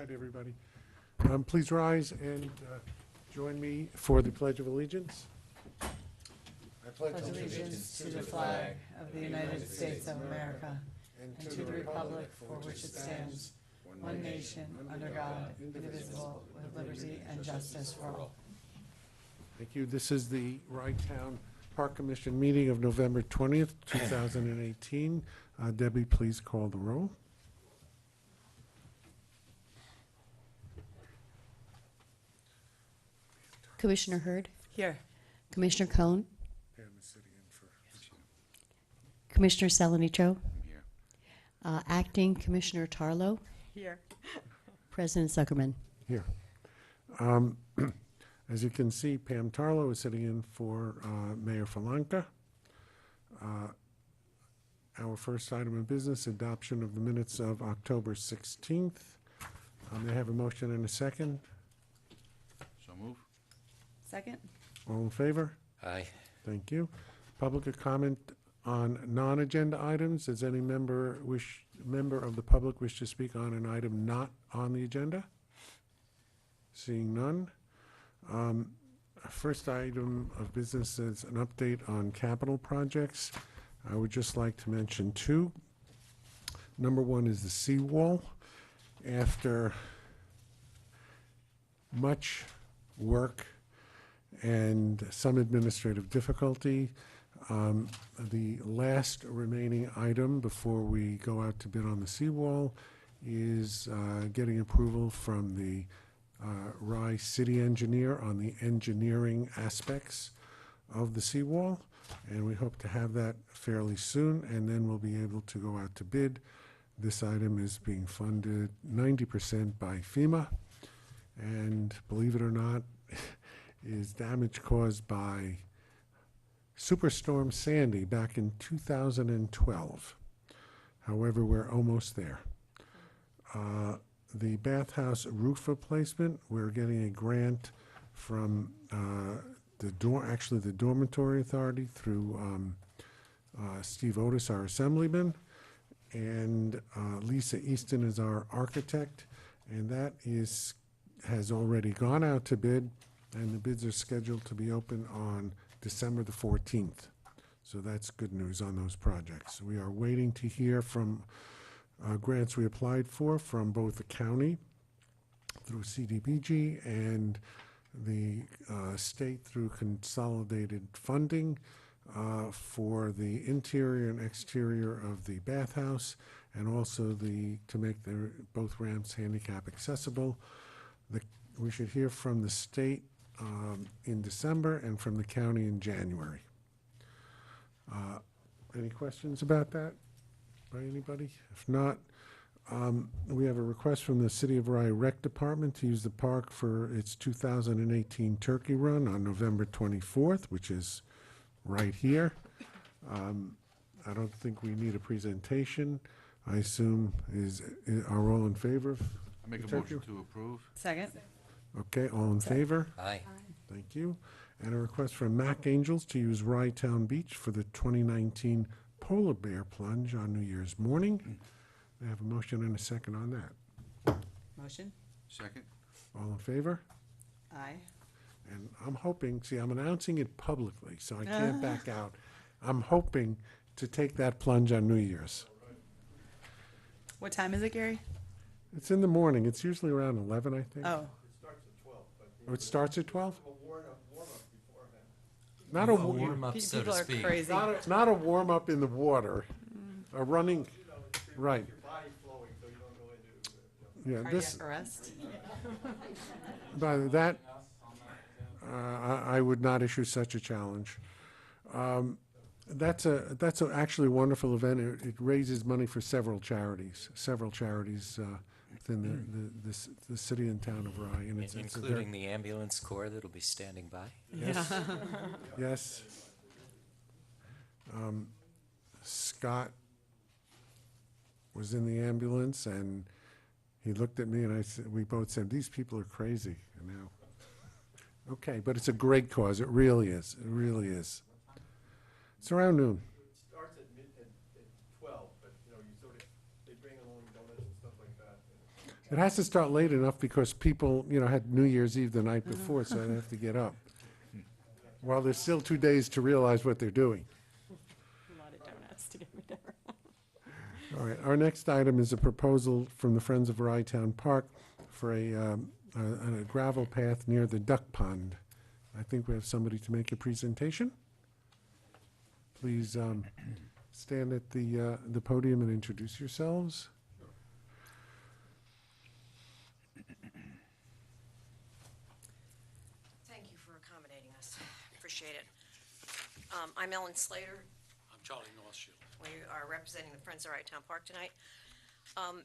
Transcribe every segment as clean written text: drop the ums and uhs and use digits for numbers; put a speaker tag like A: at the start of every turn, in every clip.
A: night, everybody. Please rise and join me for the Pledge of Allegiance. I
B: pledge allegiance to the flag of the United States of America and to the republic for which it stands, one nation, under God, indivisible, with liberty and justice for all.
A: Thank you. This is the Rye Town Park Commission meeting of November 20th, 2018. Debbie, please call the roll.
C: Commissioner Hurd?
B: Here.
C: Commissioner Cohn?
A: Pam is sitting in for
C: Commissioner Salonicho?
D: Here.
C: Acting Commissioner Tarlow?
B: Here.
C: President Zuckerman?
A: here. As you can see, Pam Tarlow is sitting in for Mayor Falanka. Our first item of business, adoption of the minutes of October 16th. May I have a motion and a second?
D: So move.
B: Second.
A: All in favor?
D: Aye.
A: Thank you. Public comment on non-agenda items. Does any member of the public wish to speak on an item not on the agenda? Seeing none. First item of business is an update on capital projects. I would just like to mention two. Number one is the seawall. After much work and some administrative difficulty, the last remaining item before we go out to bid on the seawall is getting approval from the Rye City Engineer on the engineering aspects of the seawall, and we hope to have that fairly soon, and then we'll be able to go out to bid. This item is being funded 90% by FEMA, and believe it or not, is damage caused by Superstorm Sandy back in 2012. However, we're almost there. The bathhouse roof replacement, we're getting a grant from the Dormitory Authority through Steve Otis, our assemblyman, and Lisa Easton is our architect, and that has already gone out to bid, and the bids are scheduled to be open on December the 14th. So that's good news on those projects. We are waiting to hear from grants we applied for from both the county through CDBG and the state through consolidated funding for the interior and exterior of the bathhouse, and also to make both ramps handicap accessible. We should hear from the state in December and from the county in January. Any questions about that by anybody? If not, we have a request from the City of Rye Rec Department to use the park for its 2018 Turkey Run on November 24th, which is right here. I don't think we need a presentation. I assume are all in favor of
D: I make a
A: Turkey?
D: motion to approve.
B: Second.
A: Okay, all in favor?
D: Aye.
A: Thank you. And a request from Mac Angels to use Rye Town Beach for the 2019 Polar Bear Plunge on New Year's morning. I have a motion and a second on that.
B: Motion.
D: Second.
A: All in favor?
B: Aye.
A: And I'm hoping, see, I'm announcing it publicly, so I can't back out. I'm hoping to take that plunge on New Year's.
B: What time is it, Gary?
A: It's in the morning. It's usually around 11, I think.
B: Oh.
A: Oh, it starts at 12?
E: Not a warm-up, so
B: People
E: to
B: are
E: speak.
B: crazy.
A: Not a warm-up in the water, a running, right. Yeah, this,
B: Cardiac arrest.
A: by that, I would not issue such a challenge. That's actually a wonderful event. It raises money for several charities within the city and town of Rye, and it's
E: Including the ambulance corps that'll be standing by.
A: yes, yes. Scott was in the ambulance, and he looked at me, and we both said, "These people are crazy." And now, okay, but it's a great cause. It really is. It really is. It's around noon.
F: It starts at 12, but you sort of, they bring along donuts and stuff like that.
A: It has to start late enough because people, had New Year's Eve the night before, so they have to get up. While there's still 2 days to realize what they're doing.
B: A lot of donuts to get me there.
A: All right, our next item is a proposal from the Friends of Rye-Town Park for a gravel path near the duck pond. I think we have somebody to make a presentation. Please stand at the podium and introduce yourselves.
F: Thank you for accommodating us. Appreciate it. I'm Ellen Slater.
G: I'm Charlie Northshield.
F: We are representing the Friends of Rye-Town Park tonight.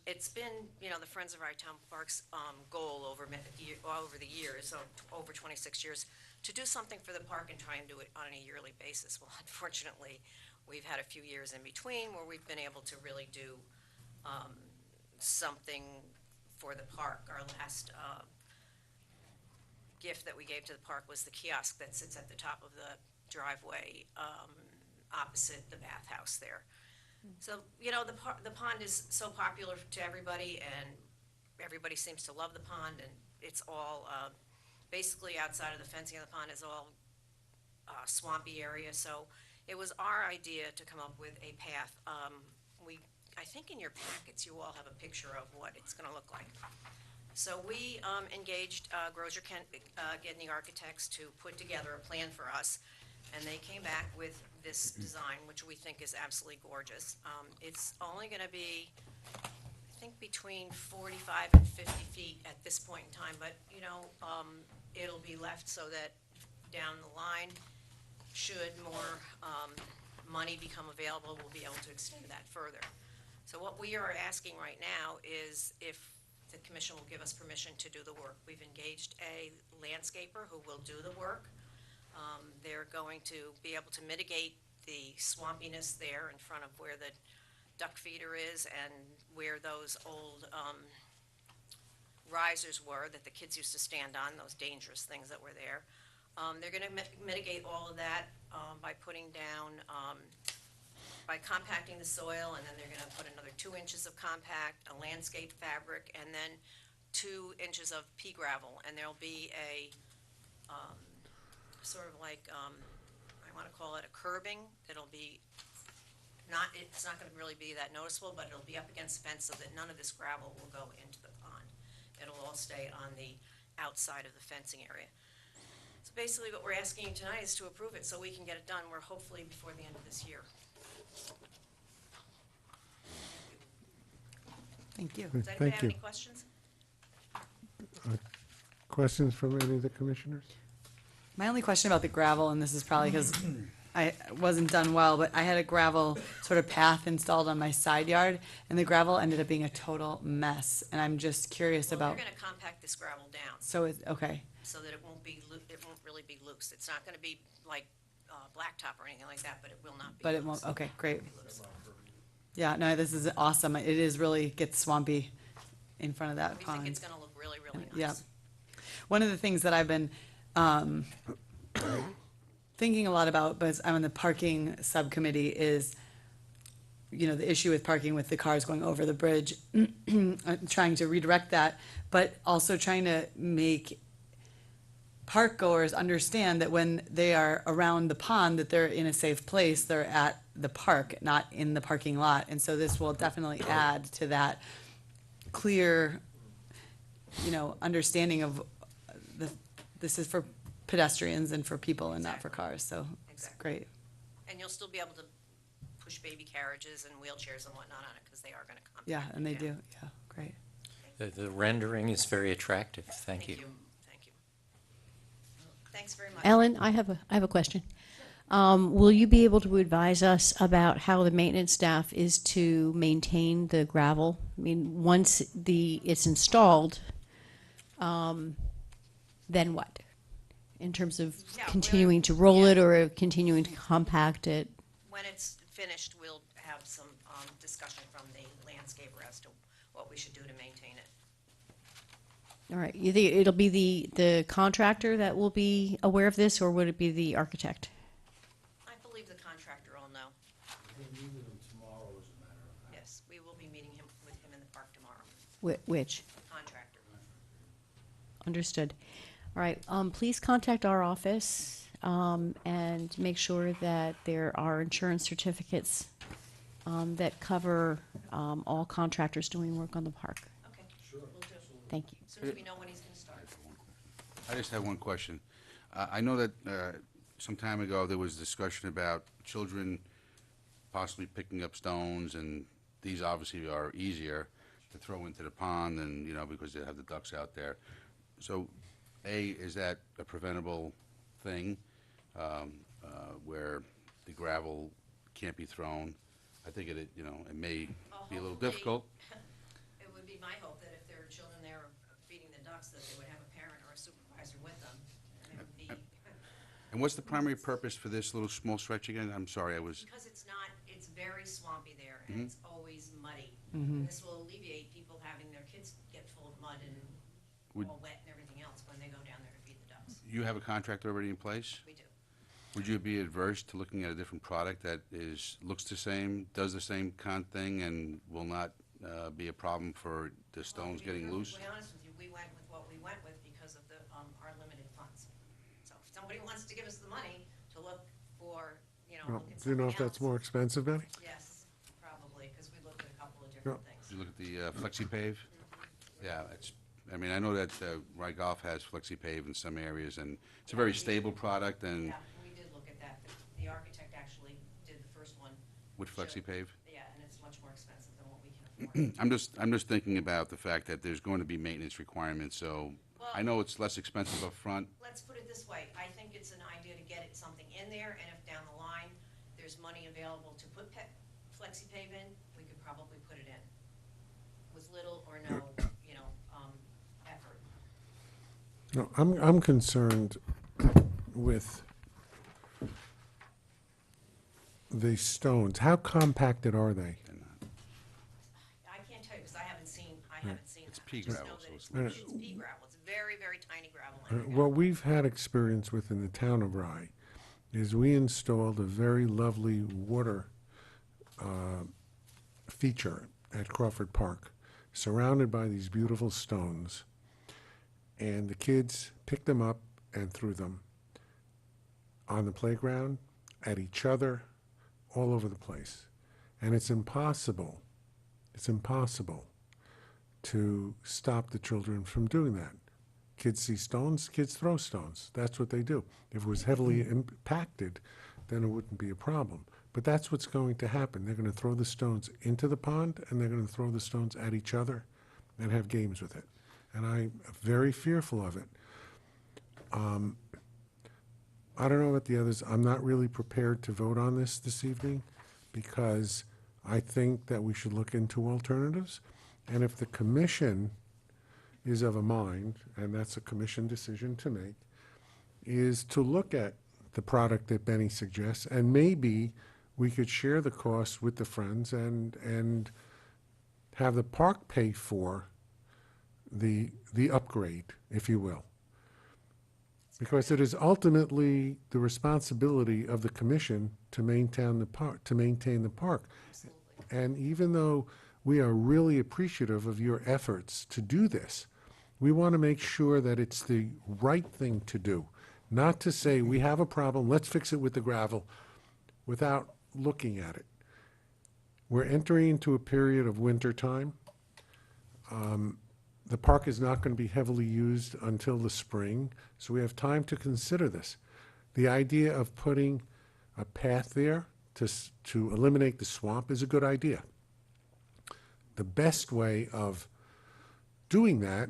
F: It's been, the Friends of Rye-Town Park's goal over the years, over 26 years, to do something for the park and try and do it on a yearly basis. Well, unfortunately, we've had a few years in between where we've been able to really do something for the park. Our last gift that we gave to the park was the kiosk that sits at the top of the driveway opposite the bathhouse there. So, the pond is so popular to everybody, and everybody seems to love the pond, and it's all, basically outside of the fencing of the pond is all swampy area, so it was our idea to come up with a path. I think in your packets, you all have a picture of what it's gonna look like. So we engaged Grosier Gedney Architects to put together a plan for us, and they came back with this design, which we think is absolutely gorgeous. It's only gonna be, I think, between 45 and 50 feet at this point in time, but, it'll be left so that down the line, should more money become available, we'll be able to extend that further. So what we are asking right now is if the commission will give us permission to do the work. We've engaged a landscaper who will do the work. They're going to be able to mitigate the swampiness there in front of where the duck feeder is and where those old risers were that the kids used to stand on, those dangerous things that were there. They're going to mitigate all of that by putting down, by compacting the soil, and then they're going to put another 2 inches of compact, a landscape fabric, and then 2 inches of pea gravel. And there'll be a sort of like, I want to call it a curbing. It'll be it's not going to really be that noticeable, but it'll be up against the fence so that none of this gravel will go into the pond. It'll all stay on the outside of the fencing area. So basically what we're asking you tonight is to approve it so we can get it done. We're hopefully before the end of this year.
B: Thank you.
F: Does anybody
A: Thank
F: have
A: you.
F: any questions?
A: Questions from any of the commissioners?
B: My only question about the gravel, and this is probably because I wasn't done well, but I had a gravel sort of path installed on my side yard, and the gravel ended up being a total mess. And I'm just curious
F: Well,
B: about.
F: they're going to compact this gravel down
B: So it's okay.
F: so that it won't really be loose. It's not going to be like blacktop or anything like that, but it will not be.
B: But it
F: loose.
B: won't. Okay, great.
F: It'll be loose.
B: Yeah, no, this is awesome. It is really gets swampy in front of that
F: We
B: pond.
F: think it's going to look really, really nice.
B: Yeah. One of the things that I've been thinking a lot about, but I'm on the parking subcommittee, is, the issue with parking with the cars going over the bridge, trying to redirect that, but also trying to make park goers understand that when they are around the pond, that they're in a safe place, they're at the park, not in the parking lot. And so this will definitely add to that clear, understanding of this is for pedestrians and for people and not for cars. So it's
F: Exactly.
B: great.
F: And you'll still be able to push baby carriages and wheelchairs and whatnot on it because they are going to compact
B: Yeah, and they
F: it down.
B: do. Yeah, great.
E: The rendering is very attractive. Thank you.
F: Thank you. Thanks very much.
C: Ellen, I have a question. Will you be able to advise us about how the maintenance staff is to maintain the gravel? I mean, once it's installed, then what? In terms of
F: Yeah,
C: continuing to roll it or continuing to compact it?
F: When it's finished, we'll have some discussion from the landscaper as to what we should do to maintain it.
C: All right, you think it'll be the contractor that will be aware of this, or would it be the architect?
F: I believe the contractor will know.
G: We're meeting them tomorrow, as a matter of fact.
F: Yes, we will be meeting with him in the park tomorrow.
C: Which?
F: contractor.
C: Understood. All right, please contact our office, and make sure that there are insurance certificates, that cover, all contractors doing work on the park.
F: Okay, will do.
C: Thank you.
F: As soon as we know when he's gonna start.
D: I just have one question. I know that some time ago, there was discussion about children possibly picking up stones, and these obviously are easier to throw into the pond and, because they have the ducks out there. So, A, is that a preventable thing, where the gravel can't be thrown? I think it may be a little
F: Hopefully,
D: difficult.
F: It would be my hope that if there are children there feeding the ducks, that they would have a parent or a supervisor with them. And it would be,
D: And what's the primary purpose for this little small stretch again? I'm sorry,
F: because it's very swampy there, and
D: Mm-hmm.
F: it's always muddy. And this will alleviate people having their kids get full of mud and
D: Would-
F: all wet and everything else when they go down there to feed the ducks.
D: You have a contract already in place?
F: We do.
D: Would you be adverse to looking at a different product that looks the same, does the same thing, and will not be a problem for the stones
F: To be
D: getting loose?
F: perfectly honest with you, we went with what we went with because of our limited funds. So if somebody wants to give us the money to look for,
A: Well,
F: look at
A: do you know if
F: something
A: that's
F: else,
A: more expensive, Benny?
F: yes, probably, because we looked at a couple of different things.
D: Did you look at the FlexiPave? Yeah, I know that Rye Golf has FlexiPave in some areas, and it's a very stable product, and
F: Yeah, we did look at that, but the architect actually did the first one.
D: with FlexiPave.
F: Yeah, and it's much more expensive than what we can afford.
D: I'm just thinking about the fact that there's going to be maintenance requirements, so I know it's less expensive up front.
F: Let's put it this way, I think it's an idea to get something in there, and if down the line, there's money available to put FlexiPave in, we could probably put it in with little or no, effort.
A: No, I'm concerned with the stones. How compacted are they?
F: I can't tell you, because I haven't seen
D: It's
F: that.
D: pea
F: I just
D: gravel,
F: know
D: so
F: that
D: it's
F: it's pea gravel, it's very, very tiny gravel. and
A: What we've had experience with in the town of Rye is we installed a very lovely water feature at Crawford Park, surrounded by these beautiful stones. And the kids picked them up and threw them on the playground, at each other, all over the place. And it's impossible to stop the children from doing that. Kids see stones, kids throw stones. That's what they do. If it was heavily impacted, then it wouldn't be a problem. But that's what's going to happen. They're going to throw the stones into the pond, and they're going to throw the stones at each other and have games with it. And I'm very fearful of it. I don't know about the others. I'm not really prepared to vote on this evening, because I think that we should look into alternatives. And if the commission is of a mind, and that's a commission decision to make, is to look at the product that Benny suggests, and maybe we could share the cost with the friends and have the park pay for the upgrade, if you will. Because it is ultimately the responsibility of the commission to maintain the park, And even though we are really appreciative of your efforts to do this, we want to make sure that it's the right thing to do. Not to say, we have a problem, let's fix it with the gravel, without looking at it. We're entering into a period of winter time. The park is not going to be heavily used until the spring, so we have time to consider this. The idea of putting a path there to eliminate the swamp is a good idea. The best way of doing that,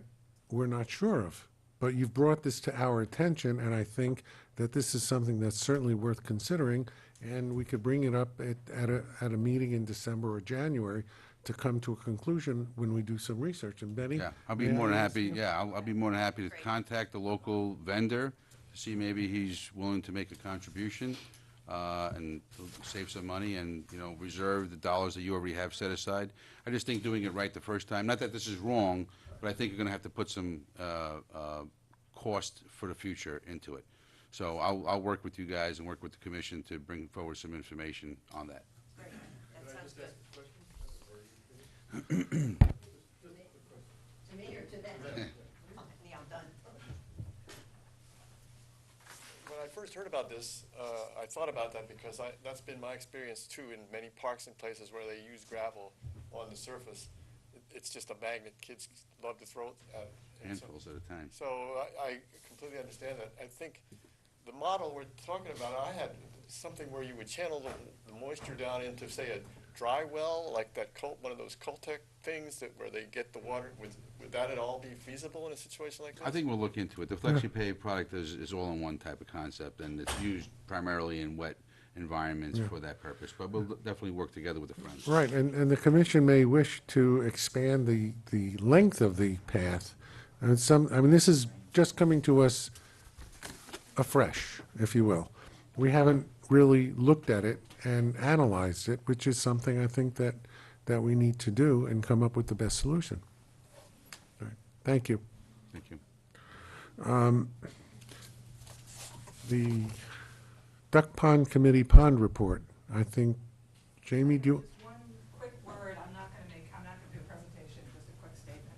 A: we're not sure of. But you've brought this to our attention, and I think that this is something that's certainly worth considering, and we could bring it up at a meeting in December or January to come to a conclusion when we do some research. And Benny?
D: Yeah, I'll be
A: may I
D: more than
A: ask
D: happy,
A: you?
D: yeah, I'll be more than happy to contact the local vendor to see maybe he's willing to make a contribution, and save some money and, reserve the dollars that you already have set aside. I just think doing it right the first time, not that this is wrong, but I think you're gonna have to put some, cost for the future into it. So I'll work with you guys and work with the commission to bring forward some information on that.
F: Great, that sounds good.
G: When I first heard about this, I thought about that because that's been my experience too in many parks and places where they use gravel on the surface. It's just a magnet. Kids love to throw it at it. And so-
D: Handfuls at a time.
G: So I completely understand that. I think the model we're talking about, I had something where you would channel the moisture down into, say, a dry well, like that one of those Coltec things where they get the water. Would that at all be feasible in a situation like this?
D: I think we'll look into it. The FlexiPay product is all-in-one type of concept, and it's used primarily in wet environments for that purpose. But we'll definitely work together with the Friends.
A: Right, and the commission may wish to expand the length of the path. And this is just coming to us afresh, if you will. We haven't really looked at it and analyzed it, which is something I think that we need to do and come up with the best solution. All right, thank you.
D: Thank you.
A: The Duck Pond Committee Pond Report, I think, Jamie, do you?
H: Just one quick word, I'm not gonna do a presentation, just a quick statement,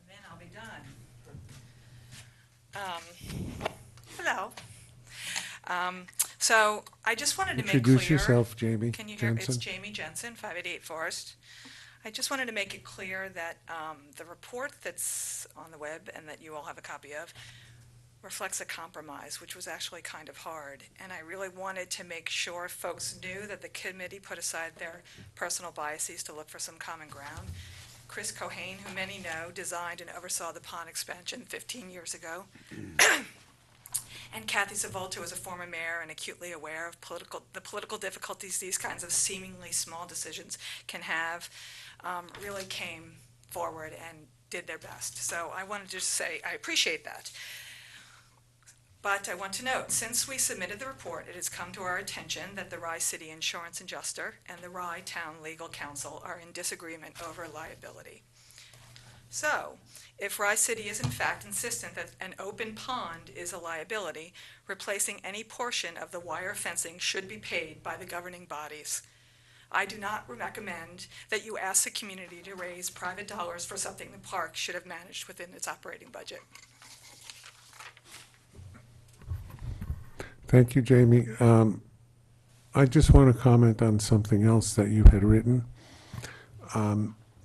H: and then I'll be done. Hello. So I just wanted to make clear.
A: Introduce yourself, Jamie
H: Can you hear? It's
A: Jensen.
H: Jamie Jensen, 588 Forest. I just wanted to make it clear that the report that's on the web and that you all have a copy of reflects a compromise, which was actually kind of hard. And I really wanted to make sure folks knew that the committee put aside their personal biases to look for some common ground. Chris Cohane, who many know, designed and oversaw the pond expansion 15 years ago. And Kathy Savolto is a former mayor and acutely aware of the political difficulties these kinds of seemingly small decisions can have, really came forward and did their best. So I wanted to just say I appreciate that. But I want to note, since we submitted the report, it has come to our attention that the Rye City Insurance Adjuster and the Rye Town Legal Counsel are in disagreement over liability. So, if Rye City is in fact insistent that an open pond is a liability, replacing any portion of the wire fencing should be paid by the governing bodies. I do not recommend that you ask the community to raise private dollars for something the park should have managed within its operating budget.
A: Thank you, Jamie. I just want to comment on something else that you had written.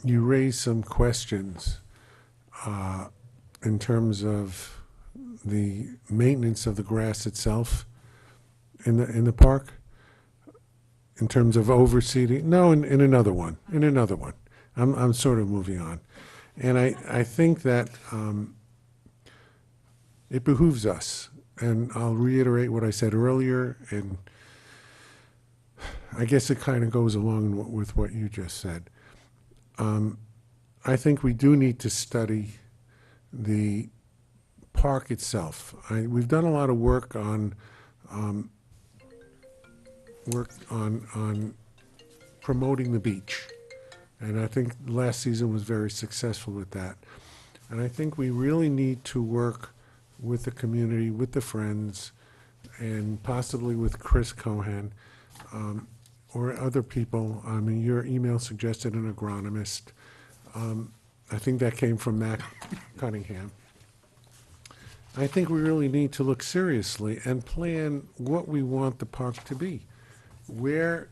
A: You raised some questions in terms of the maintenance of the grass itself in the park, in terms of overseeding. No, in another one. In another one. I'm sort of moving on, and I think that it behooves us. And I'll reiterate what I said earlier, and I guess it kind of goes along with what you just said. I think we do need to study the park itself. We've done a lot of work on promoting the beach, and I think last season was very successful with that. And I think we really need to work with the community, with the Friends, and possibly with Chris Cohan, or other people. I mean, your email suggested an agronomist. I think that came from Matt Cunningham. I think we really need to look seriously and plan what we want the park to be. Where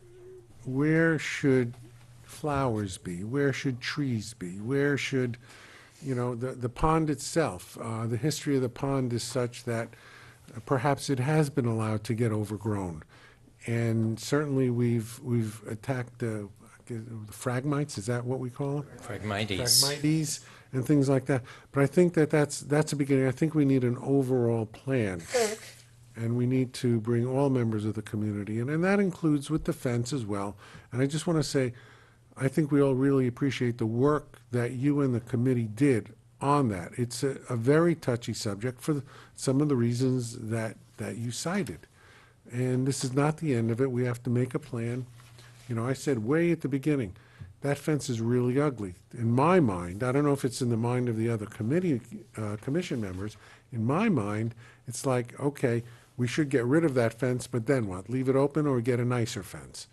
A: should flowers be? Where should trees be? Where should, the pond itself, the history of the pond is such that perhaps it has been allowed to get overgrown. And certainly we've attacked the phragmites, is that what we call it?
E: Phragmites.
A: Phragmites and things like that. But I think that's a beginning. I think we need an overall plan. And we need to bring all members of the community, and that includes with the fence as well. And I just want to say, I think we all really appreciate the work that you and the committee did on that. It's a very touchy subject for some of the reasons that you cited. And this is not the end of it. We have to make a plan. I said way at the beginning, that fence is really ugly. In my mind, I don't know if it's in the mind of the other commission members, in my mind, it's like, okay, we should get rid of that fence, but then what? Leave it open or get a nicer fence?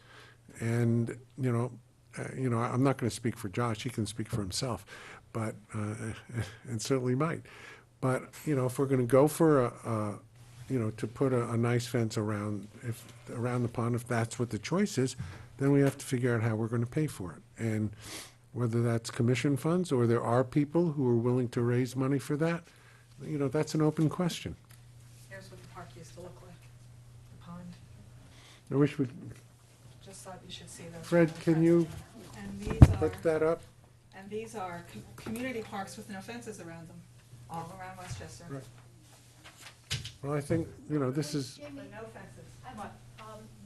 A: And, I'm not going to speak for Josh, he can speak for himself. but, and certainly might. But, if we're gonna go for to put a nice fence around the pond, if that's what the choice is, then we have to figure out how we're gonna pay for it. And whether that's commission funds, or there are people who are willing to raise money for that, that's an open question.
H: Here's what the park used to look like, the pond.
A: I wish we,
H: Just thought you should see those.
A: Fred, can you
H: And these are,
A: put that up?
H: and these are community parks with no fences around them, all around Westchester.
A: Right. Well, I think, this is
H: But no fences. What?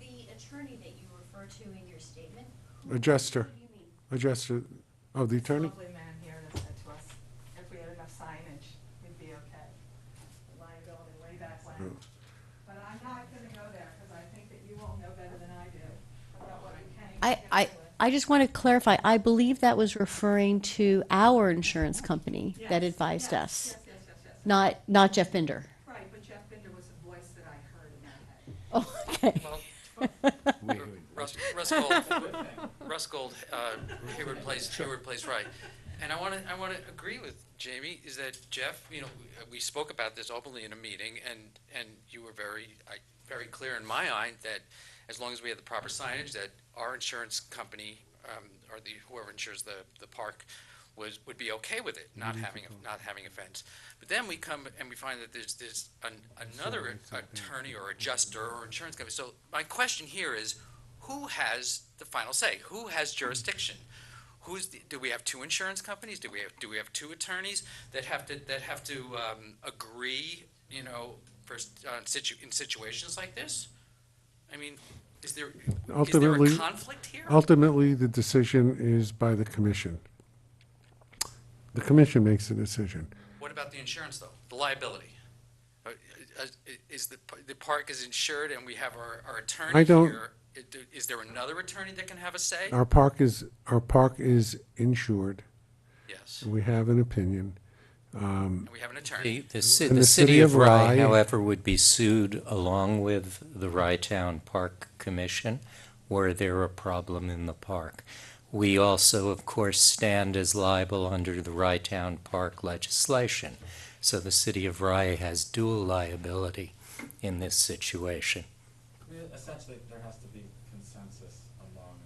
C: The attorney that you refer to in your statement,
A: adjuster,
C: who do you mean?
A: adjuster, oh, the attorney?
H: Lovely man here that said to us, if we had enough signage, we'd be okay. Liability way back when. But I'm not gonna go there, because I think that you all know better than I do about what you can and can't
C: I
H: get away with.
C: I just want to clarify, I believe that was referring to our insurance company that
H: Yes,
C: advised
H: yes,
C: us,
H: yes.
C: not Jeff Binder.
H: Right, but Jeff Binder was a voice that I heard in my head.
C: Oh, okay.
E: Russ Gold, Hayward Place, right. And I want to agree with Jamie, is that Jeff, we spoke about this openly in a meeting, and you were very clear in my eye that as long as we had the proper signage, that our insurance company, or whoever insures the park, would be okay with it, not having a fence. But then we come and we find that there's another attorney or adjuster or insurance company. So my question here is, who has the final say? Who has jurisdiction? Do we have two insurance companies? Do we have two attorneys that have to agree, in situations like this? I mean, is there
A: Ultimately-
E: a conflict here?
A: Ultimately, the decision is by the commission. The commission makes the decision.
E: What about the insurance, though? The liability? Is the park is insured and we have our attorney
A: I don't-
E: here? Is there another attorney that can have a say?
A: Our park is insured,
E: Yes.
A: and we have an opinion.
E: And we have an attorney.
A: And the city of Rye-
E: however,
I: would be sued along with the Ryetown Park Commission were there a problem in the park. We also, of course, stand as liable under the Ryetown Park legislation. So the city of Rye has dual liability in this situation.
J: Essentially, there has to be consensus among,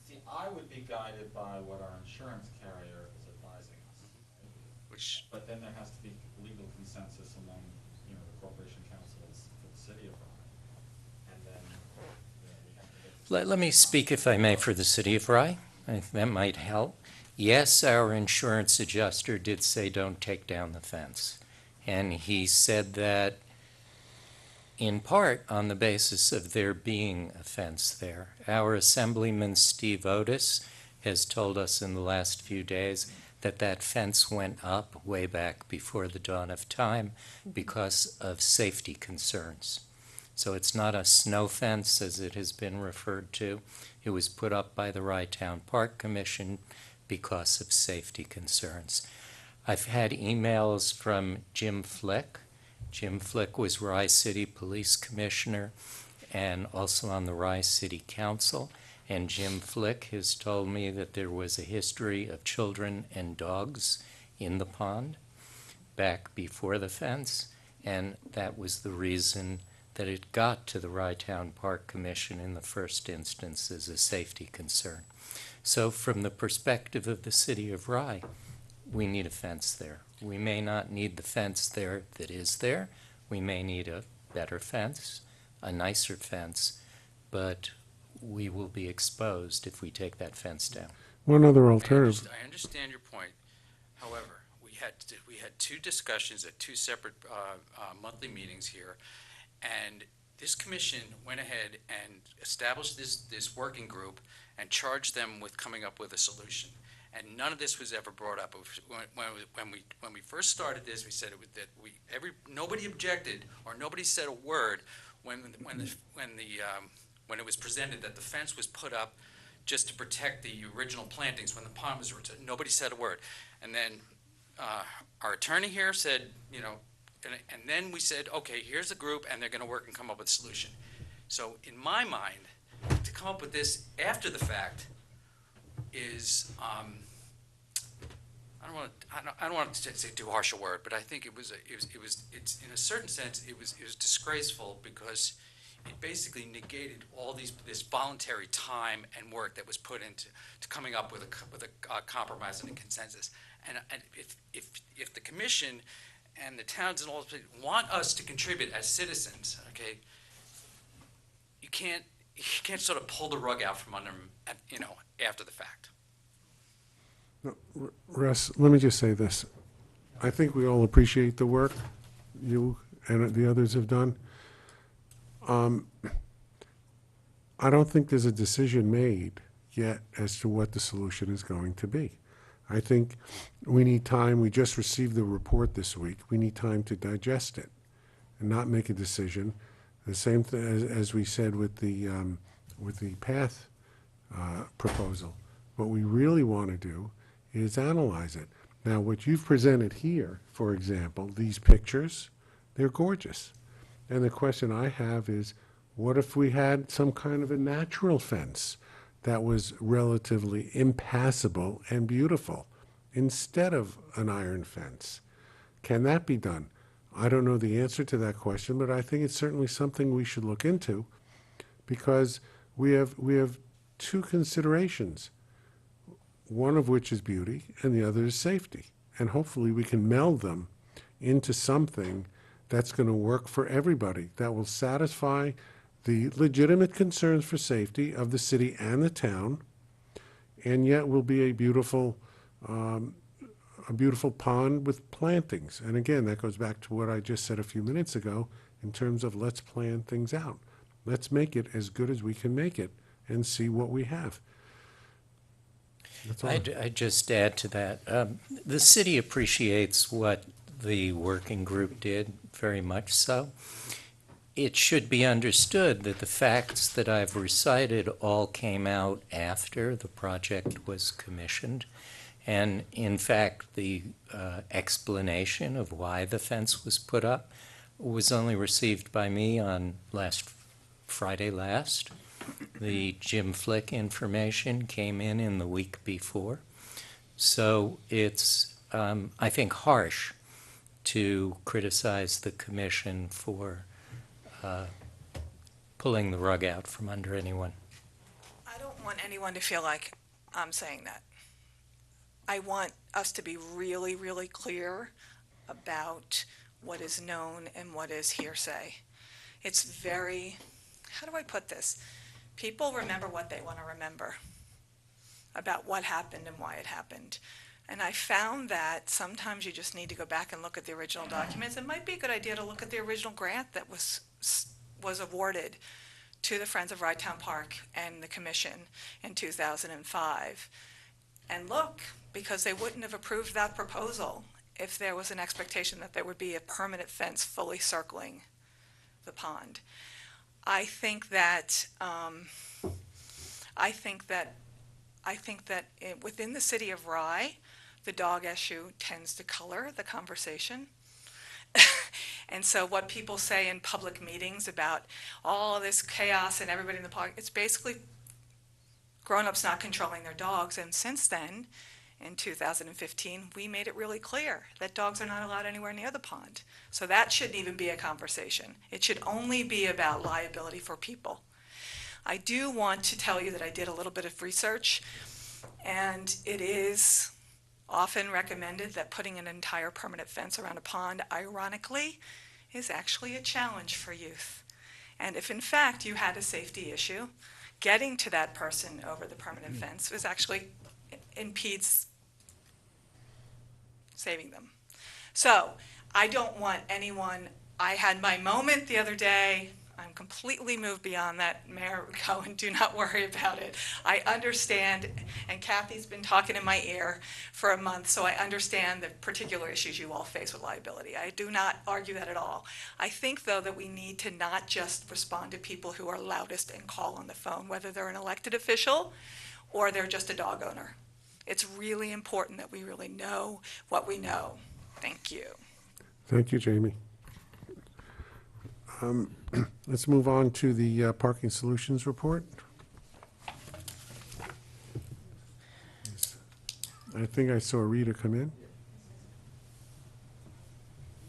J: see, I would be guided by what our insurance carrier is advising us. But then there has to be legal consensus among, the corporation councils for the city of Rye. And then, we have to get.
I: Let me speak, if I may, for the city of Rye. I think that might help. Yes, our insurance adjuster did say don't take down the fence. And he said that in part on the basis of there being a fence there. Our Assemblyman Steve Otis has told us in the last few days that that fence went up way back before the dawn of time because of safety concerns. So it's not a snow fence as it has been referred to. It was put up by the Ryetown Park Commission because of safety concerns. I've had emails from Jim Flick. Jim Flick was Rye City Police Commissioner and also on the Rye City Council. And Jim Flick has told me that there was a history of children and dogs in the pond back before the fence, and that was the reason that it got to the Ryetown Park Commission in the first instance as a safety concern. So from the perspective of the city of Rye, we need a fence there. We may not need the fence there that is there. We may need a better fence, a nicer fence, but we will be exposed if we take that fence down.
A: One other alternative.
E: I understand your point. However, we had two discussions at two separate monthly meetings here, and this commission went ahead and established this working group and charged them with coming up with a solution. And none of this was ever brought up. When we first started this, we said nobody objected or nobody said a word when it was presented that the fence was put up just to protect the original plantings when the pond was returned. Nobody said a word. And then our attorney here said, and then we said, okay, here's the group, and they're going to work and come up with a solution. So in my mind, to come up with this after the fact is I don't want to say too harsh a word, but I think it's in a certain sense, it was disgraceful because it basically negated all this voluntary time and work that was put into coming up with a compromise and a consensus. And if the commission and the towns and all want us to contribute as citizens, okay, you can't sort of pull the rug out from under them, after the fact.
A: No, Russ, let me just say this. I think we all appreciate the work you and the others have done. I don't think there's a decision made yet as to what the solution is going to be. I think we need time. We just received the report this week. We need time to digest it and not make a decision. The same thing as we said with the path proposal. What we really want to do is analyze it. Now, what you've presented here, for example, these pictures, they're gorgeous. And the question I have is, what if we had some kind of a natural fence that was relatively impassable and beautiful instead of an iron fence? Can that be done? I don't know the answer to that question, but I think it's certainly something we should look into, because we have two considerations, one of which is beauty and the other is safety. And hopefully we can meld them into something that's going to work for everybody, that will satisfy the legitimate concerns for safety of the city and the town, and yet will be a beautiful pond with plantings. And again, that goes back to what I just said a few minutes ago in terms of let's plan things out. Let's make it as good as we can make it and see what we have. That's all.
I: I'd just add to that. The city appreciates what the working group did, very much so. It should be understood that the facts that I've recited all came out after the project was commissioned. And in fact, the explanation of why the fence was put up was only received by me on Friday last. The Jim Flick information came in the week before. So it's, I think, harsh to criticize the commission for pulling the rug out from under anyone.
H: I don't want anyone to feel like I'm saying that. I want us to be really, really clear about what is known and what is hearsay. It's very, how do I put this? People remember what they want to remember about what happened and why it happened. And I found that sometimes you just need to go back and look at the original documents. It might be a good idea to look at the original grant that was awarded to the Friends of Rye Town Park and the commission in 2005. And look, because they wouldn't have approved that proposal if there was an expectation that there would be a permanent fence fully circling the pond. I think that within the city of Rye, the dog issue tends to color the conversation. And so what people say in public meetings about all this chaos and everybody in the park, it's basically grown-ups not controlling their dogs. And since then, in 2015, we made it really clear that dogs are not allowed anywhere near the pond. So that shouldn't even be a conversation. It should only be about liability for people. I do want to tell you that I did a little bit of research, and it is often recommended that putting an entire permanent fence around a pond, ironically, is actually a challenge for youth. And if in fact you had a safety issue, getting to that person over the permanent fence is actually impedes saving them. So I don't want anyone, I had my moment the other day, I'm completely moved beyond that, Mayor Cohen, do not worry about it. I understand, and Kathy's been talking in my ear for a month, so I understand the particular issues you all face with liability. I do not argue that at all. I think, though, that we need to not just respond to people who are loudest and call on the phone, whether they're an elected official or they're just a dog owner. It's really important that we really know what we know. Thank you.
A: Thank you, Jamie. Let's move on to the Parking Solutions Report. I think I saw Rita come in.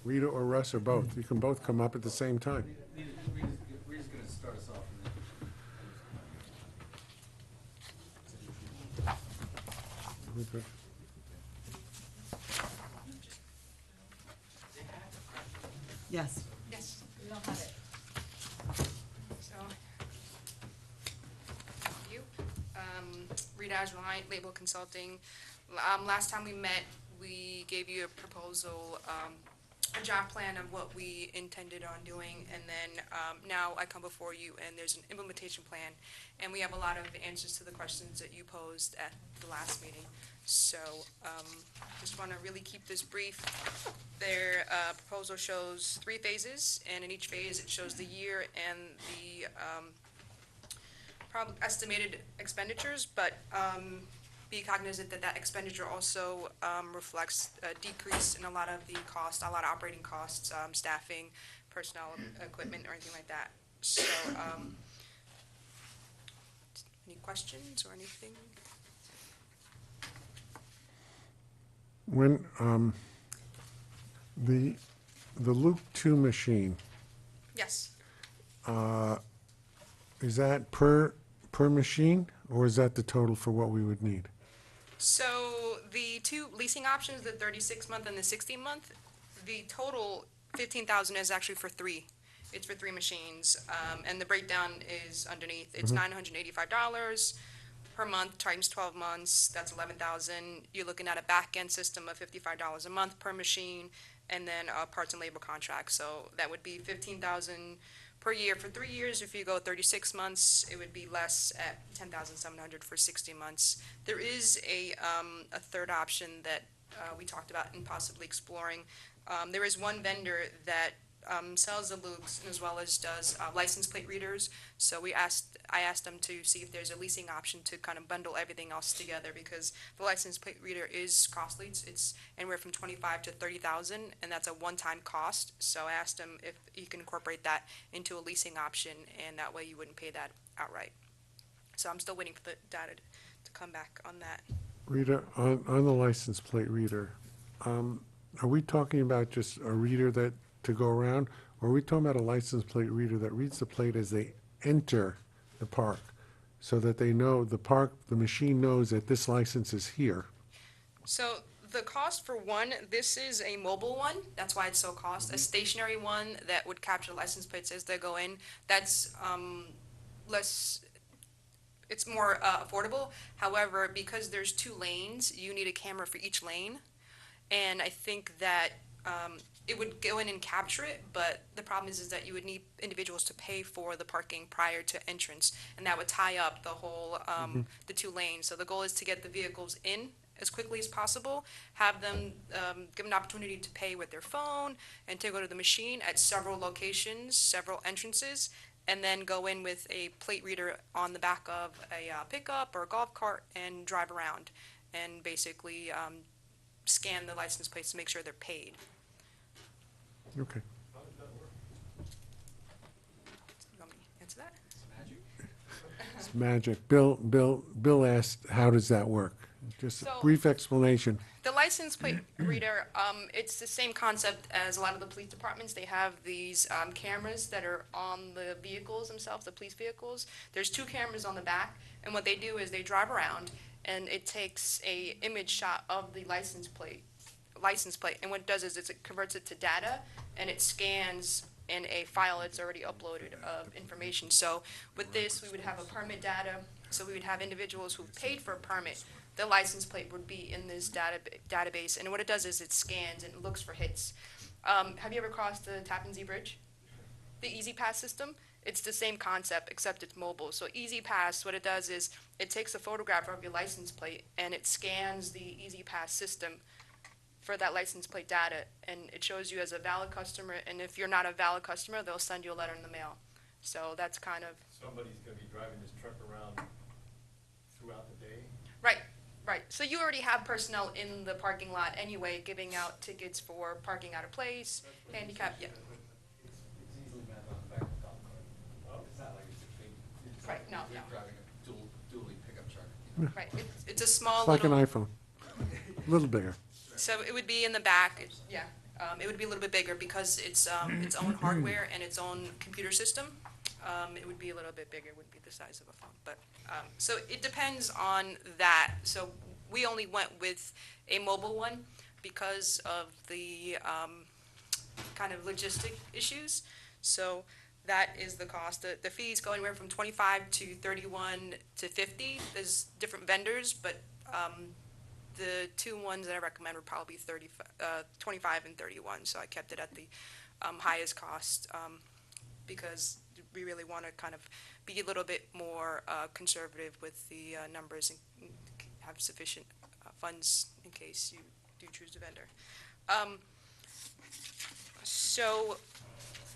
A: Rita or Russ or both. You can both come up at the same time.
J: Rita's gonna start us off and then.
B: Yes.
H: Yes, we don't have it. So, thank you. Rita Ajwani, Label Consulting. Last time we met, we gave you a proposal, a job plan of what we intended on doing, and then now I come before you and there's an implementation plan, and we have a lot of answers to the questions that you posed at the last meeting. So, just want to really keep this brief. Their proposal shows 3 phases, and in each phase, it shows the year and the estimated expenditures, but be cognizant that that expenditure also reflects a decrease in a lot of the costs, a lot of operating costs, staffing, personnel, equipment, or anything like that. So, any questions or anything?
A: When, the Luke 2 machine,
H: Yes.
A: is that per machine, or is that the total for what we would need?
H: So the 2 leasing options, the 36-month and the 60-month, the total 15,000 is actually for 3. It's for 3 machines, and the breakdown is underneath. It's $985 per month times 12 months. That's 11,000. You're looking at a back-end system of $55 a month per machine, and then a parts and labor contract. So that would be 15,000 per year for 3 years. If you go 36 months, it would be less at 10,700 for 60 months. There is a third option that we talked about and possibly exploring. There is one vendor that sells the Lukes as well as does license plate readers. So I asked them to see if there's a leasing option to kind of bundle everything else together, because the license plate reader is costly. It's anywhere from 25 to 30,000, and that's a one-time cost. So I asked them if you can incorporate that into a leasing option, and that way you wouldn't pay that outright. So I'm still waiting for the data to come back on that.
A: Rita, on the license plate reader, are we talking about just a reader that to go around, or are we talking about a license plate reader that reads the plate as they enter the park, so that they know the machine knows that this license is here?
H: So the cost for one, this is a mobile one, that's why it's so cost. A stationary one that would capture license plates as they go in, that's less, it's more affordable. However, because there's 2 lanes, you need a camera for each lane. And I think that it would go in and capture it, but the problem is that you would need individuals to pay for the parking prior to entrance, and that would tie up the whole, the 2 lanes. So the goal is to get the vehicles in as quickly as possible, have them give an opportunity to pay with their phone, and to go to the machine at several locations, several entrances, and then go in with a plate reader on the back of a pickup or a golf cart and drive around, and basically scan the license plates to make sure they're paid.
A: Okay.
H: You want me to answer that?
A: It's magic. Bill asked, how does that work? Just a
H: So-
A: brief explanation.
H: The license plate reader, it's the same concept as a lot of the police departments. They have these cameras that are on the vehicles themselves, the police vehicles. There's 2 cameras on the back, and what they do is they drive around, and it takes a image shot of the license plate, and what it does is it converts it to data, and it scans in a file that's already uploaded of information. So with this, we would have a permit data, so we would have individuals who paid for a permit. The license plate would be in this database, and what it does is it scans and it looks for hits. Have you ever crossed the Tappan Zee Bridge? The Easy Pass system? It's the same concept, except it's mobile. So Easy Pass, what it does is it takes a photograph of your license plate and it scans the Easy Pass system for that license plate data, and it shows you as a valid customer, and if you're not a valid customer, they'll send you a letter in the mail. So that's kind of,
G: Somebody's gonna be driving this truck around throughout the day?
H: right. So you already have personnel in the parking lot anyway, giving out tickets for parking out of place, handicap, yeah.
J: It's easily met on the back of a golf cart. It's not like it's a big.
H: Right, no.
J: You're driving a dually pickup truck.
H: Right, it's a small
A: It's like an
H: little,
A: iPhone. little bigger.
H: So it would be in the back, it would be a little bit bigger because it's its own hardware and its own computer system. It would be a little bit bigger, it wouldn't be the size of a phone, but, so it depends on that. So we only went with a mobile one because of the, kind of logistic issues. So that is the cost. The fees go anywhere from 25 to 31 to 50. There's different vendors, but, the two ones that I recommend would probably be 25 and 31, so I kept it at the highest cost, because we really want to kind of be a little bit more conservative with the numbers and have sufficient funds in case you do choose a vendor. So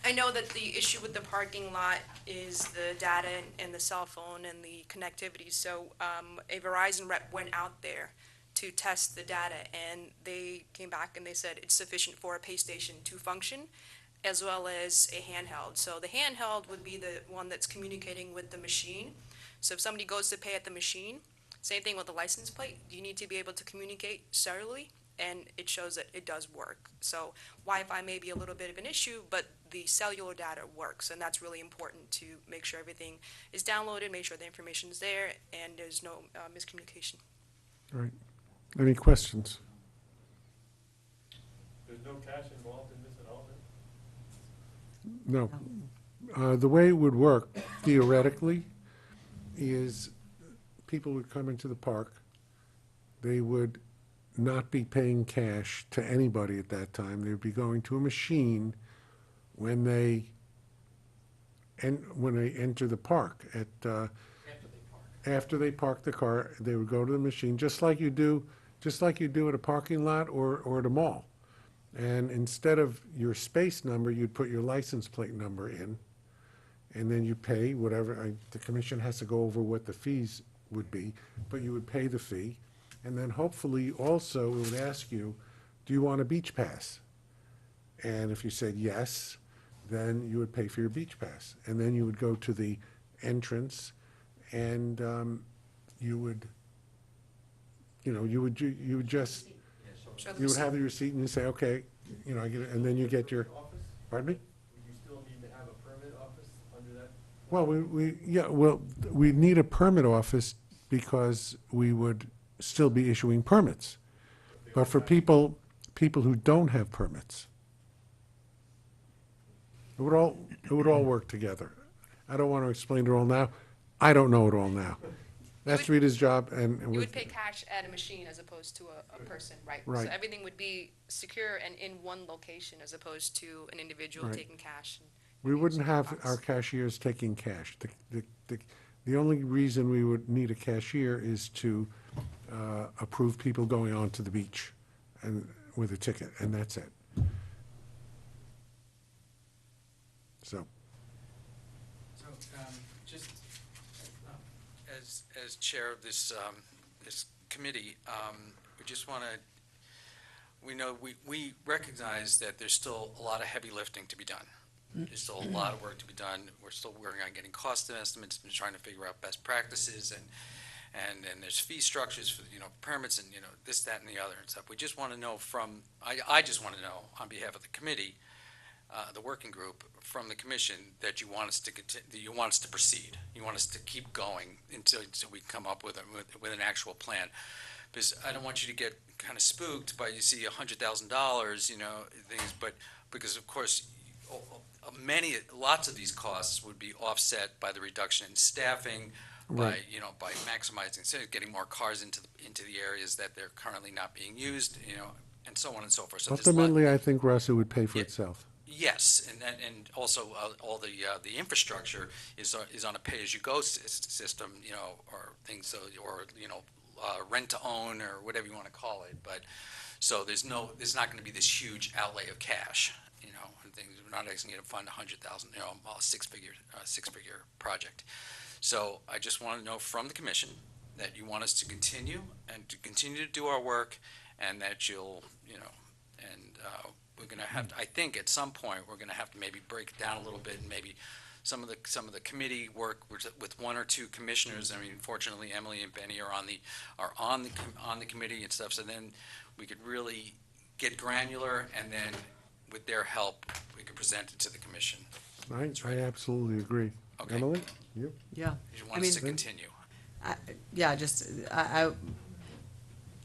H: I know that the issue with the parking lot is the data and the cell phone and the connectivity, so a Verizon rep went out there to test the data, and they came back and they said it's sufficient for a pay station to function, as well as a handheld. So the handheld would be the one that's communicating with the machine. So if somebody goes to pay at the machine, same thing with the license plate, you need to be able to communicate cellularly, and it shows that it does work. So Wi-Fi may be a little bit of an issue, but the cellular data works, and that's really important to make sure everything is downloaded, make sure the information is there, and there's no miscommunication.
A: All right. Any questions?
G: There's no cash involved in this at all, then?
A: No. The way it would work theoretically is people would come into the park. They would not be paying cash to anybody at that time. They would be going to a machine when they enter the park. After they park the car, they would go to the machine, just like you do at a parking lot or at a mall. And instead of your space number, you'd put your license plate number in, and then you pay whatever. The commission has to go over what the fees would be, but you would pay the fee. And then hopefully also it would ask you, do you want a beach pass? And if you said yes, then you would pay for your beach pass. And then you would go to the entrance, and you would just, you would have your receipt and you say, okay, I get it, and then you get your, pardon me?
G: Would you still need to have a permit office under that?
A: Well, we need a permit office because we would still be issuing permits. But for people who don't have permits, it would all work together. I don't want to explain it all now. I don't know it all now. That's Rita's job, and
H: You would pay cash at a machine as opposed to a person, right?
A: Right.
H: So everything would be secure and in one location as opposed to an individual
A: Right.
H: taking cash.
A: we wouldn't
H: using
A: have
H: box.
A: our cashiers taking cash. The only reason we would need a cashier is to approve people going onto the beach and with a ticket, and that's it. So,
E: Just as chair of this committee, we just want to, we recognize that there's still a lot of heavy lifting to be done. There's still a lot of work to be done. We're still working on getting cost estimates and trying to figure out best practices, and there's fee structures for, permits and, this, that, and the other and stuff. We just want to know I just want to know on behalf of the committee, the working group, from the commission, that you want us to that you want us to proceed. You want us to keep going until we come up with an actual plan. Because I don't want you to get kind of spooked by, you see $100,000, things, but because of course lots of these costs would be offset by the reduction in staffing,
A: Right.
E: by maximizing, getting more cars into the areas that they're currently not being used, and so on and so forth. So there's a lot-
A: ultimately, I think, Russ, it would pay for
E: Yeah.
A: itself.
E: Yes, and also all the infrastructure is on a pay-as-you-go system, or things, or rent to own, or whatever you want to call it. But so there's not going to be this huge outlay of cash, and things. We're not asking you to fund $100,000, a six-figure project. So I just want to know from the commission that you want us to continue to do our work, and that you'll, we're going to have to, I think at some point, we're going to have to maybe break it down a little bit and maybe some of the committee work with one or two commissioners. I mean, fortunately, Emily and Benny are on the committee and stuff, so then we could really get granular, and then with their help, we could present it to the commission.
A: I absolutely agree.
E: Okay.
A: Emily, you?
B: Yeah.
E: You
B: I
E: want us
B: mean-
E: to continue?
B: Yeah, just, I,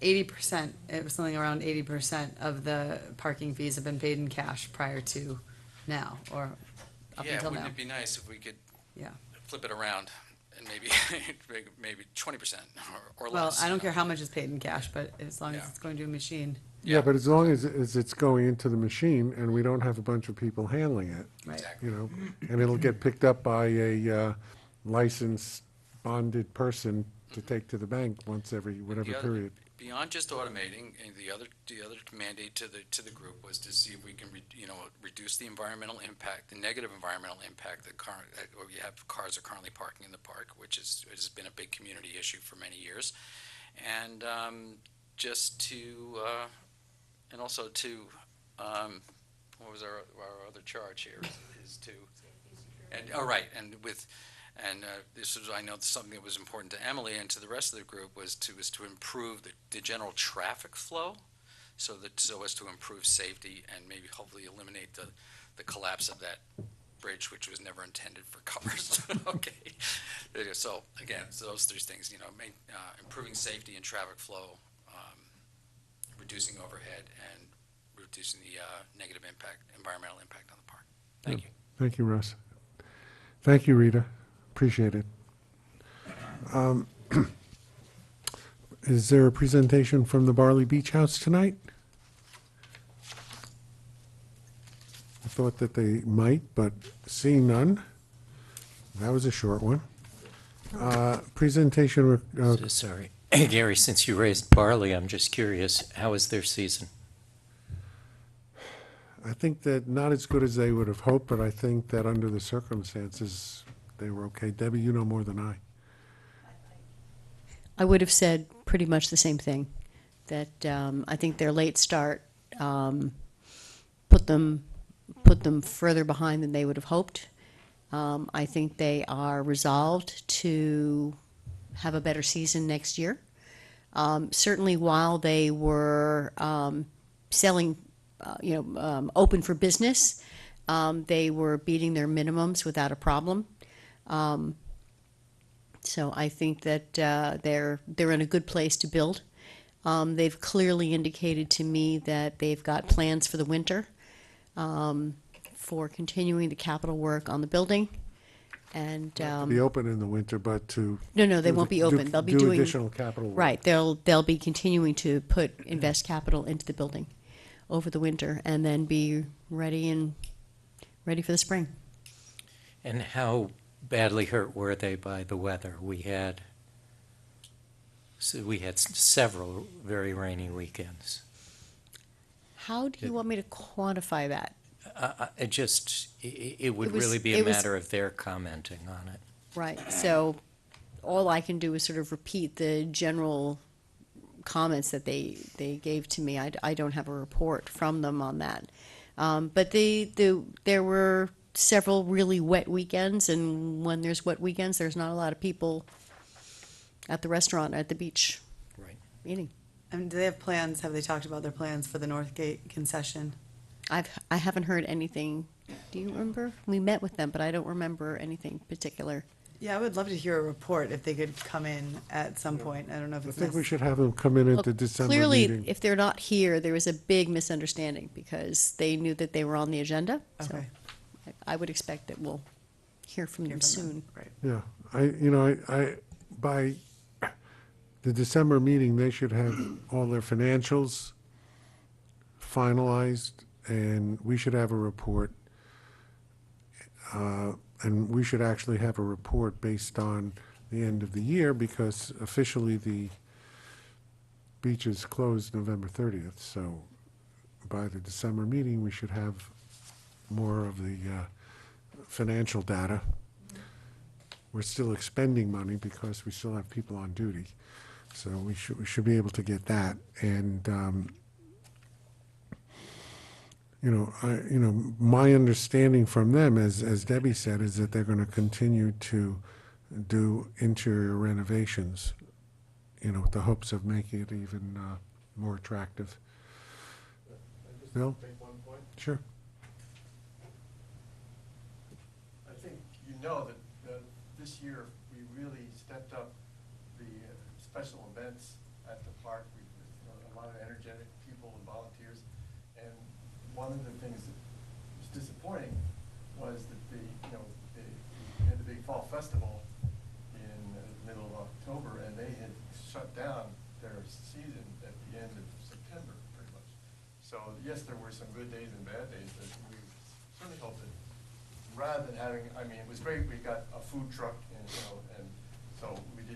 B: 80%, it was something around 80% of the parking fees have been paid in cash prior to now, or up
E: Yeah,
B: until
E: wouldn't
B: now.
E: it be nice if we could
B: Yeah.
E: flip it around and maybe, maybe 20% or less?
B: Well, I
E: you
B: don't
E: know?
B: care how much is paid in cash, but as long as
E: Yeah.
B: it's going to a machine,
A: Yeah, but as long as it's going into the machine and we don't have a bunch of people handling it,
B: right?
E: Exactly.
A: you know, and it'll get picked up by a licensed, bonded person to take to the bank once every whatever
E: The other-
A: period.
E: Beyond just automating, and the other mandate to the group was to see if we can, reduce the environmental impact, the negative environmental impact that we have cars are currently parking in the park, which has been a big community issue for many years. And just to, and also to, what was our other charge here, is to, and, oh, right, and with, and this is, I know something that was important to Emily and to the rest of the group was to improve the general traffic flow, so as to improve safety and maybe hopefully eliminate the collapse of that bridge, which was never intended for cars. Okay. So again, so those three things, improving safety and traffic flow, reducing overhead, and reducing the negative environmental impact on the park. Thank you.
A: Thank you, Russ. Thank you, Rita. Appreciate it. Is there a presentation from the Barley Beach House tonight? I thought that they might, but seeing none, that was a short one. Presentation,
I: Sorry. Gary, since you raised barley, I'm just curious, how is their season?
A: I think that not as good as they would have hoped, but I think that under the circumstances, they were okay. Debbie, you know more than I.
C: I would have said pretty much the same thing, that I think their late start put them further behind than they would have hoped. I think they are resolved to have a better season next year. Certainly while they were selling, open for business, they were beating their minimums without a problem. So I think that they're in a good place to build. They've clearly indicated to me that they've got plans for the winter for continuing the capital work on the building. And
A: To be open in the winter, but to.
C: no, they
A: do
C: won't
A: the-
C: be open. They'll be
A: do
C: doing
A: additional capital work.
C: right. They'll be continuing to invest capital into the building over the winter, and then be ready for the spring.
I: And how badly hurt were they by the weather? We had several very rainy weekends.
C: How do you want me to quantify that?
I: It would
C: It was-
I: really be a
C: it was-
I: matter of their commenting on it.
C: Right. So all I can do is sort of repeat the general comments that they gave to me. I don't have a report from them on that. But there were several really wet weekends, and when there's wet weekends, there's not a lot of people at the restaurant, at the beach,
I: Right.
C: eating.
B: And do they have plans, have they talked about their plans for the Northgate concession?
C: I haven't heard anything. Do you remember? We met with them, but I don't remember anything particular.
B: Yeah, I would love to hear a report if they could come in at some point. I don't know if
A: I
B: it's
A: think we
B: necessary.
A: should have them come in at
C: Well,
A: the December
C: clearly,
A: meeting.
C: if they're not here, there was a big misunderstanding because they knew that they were on the agenda. So
B: Okay.
C: I would expect that we'll hear from
B: Hear
C: them
B: from them.
C: soon.
B: Right.
A: Yeah, I, by the December meeting, they should have all their financials finalized, and we should have a report. And we should actually have a report based on the end of the year, because officially the beach is closed November 30th. So by the December meeting, we should have more of the financial data. We're still expending money because we still have people on duty. So we should be able to get that. And my understanding from them, as Debbie said, is that they're going to continue to do interior renovations, with the hopes of making it even more attractive. Bill?
G: Make one point.
A: Sure.
G: I think you know that this year we really stepped up the special events at the park. We, a lot of energetic people and volunteers. And one of the things that was disappointing was that they had the big fall festival in the middle of October, and they had shut down their season at the end of September, pretty much. So yes, there were some good days and bad days, but we certainly hope that rather than having, it was great, we got a food truck and, and so we were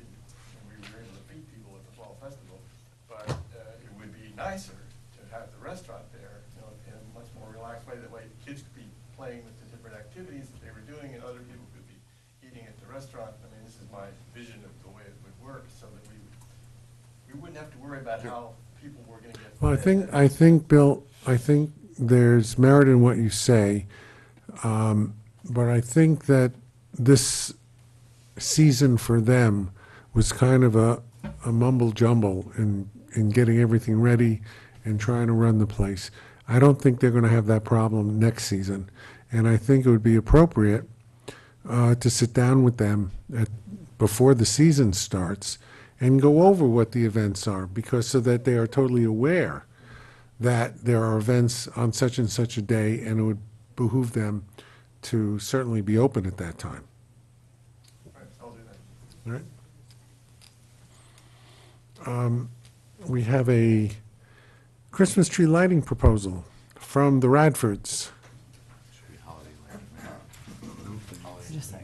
G: able to feed people at the fall festival, but it would be nicer to have the restaurant there, in a much more relaxed way. That way kids could be playing with the different activities that they were doing, and other people could be eating at the restaurant. This is my vision of the way it would work, so that we wouldn't have to worry about how people were gonna get.
A: Well, I think, Bill, I think there's merit in what you say, but I think that this season for them was kind of a mumble jumble in getting everything ready and trying to run the place. I don't think they're going to have that problem next season, and I think it would be appropriate to sit down with them before the season starts and go over what the events are, because so that they are totally aware that there are events on such and such a day, and it would behoove them to certainly be open at that time.
G: Right, I'll do that.
A: All right. We have a Christmas tree lighting proposal from the Radfords.
B: Just so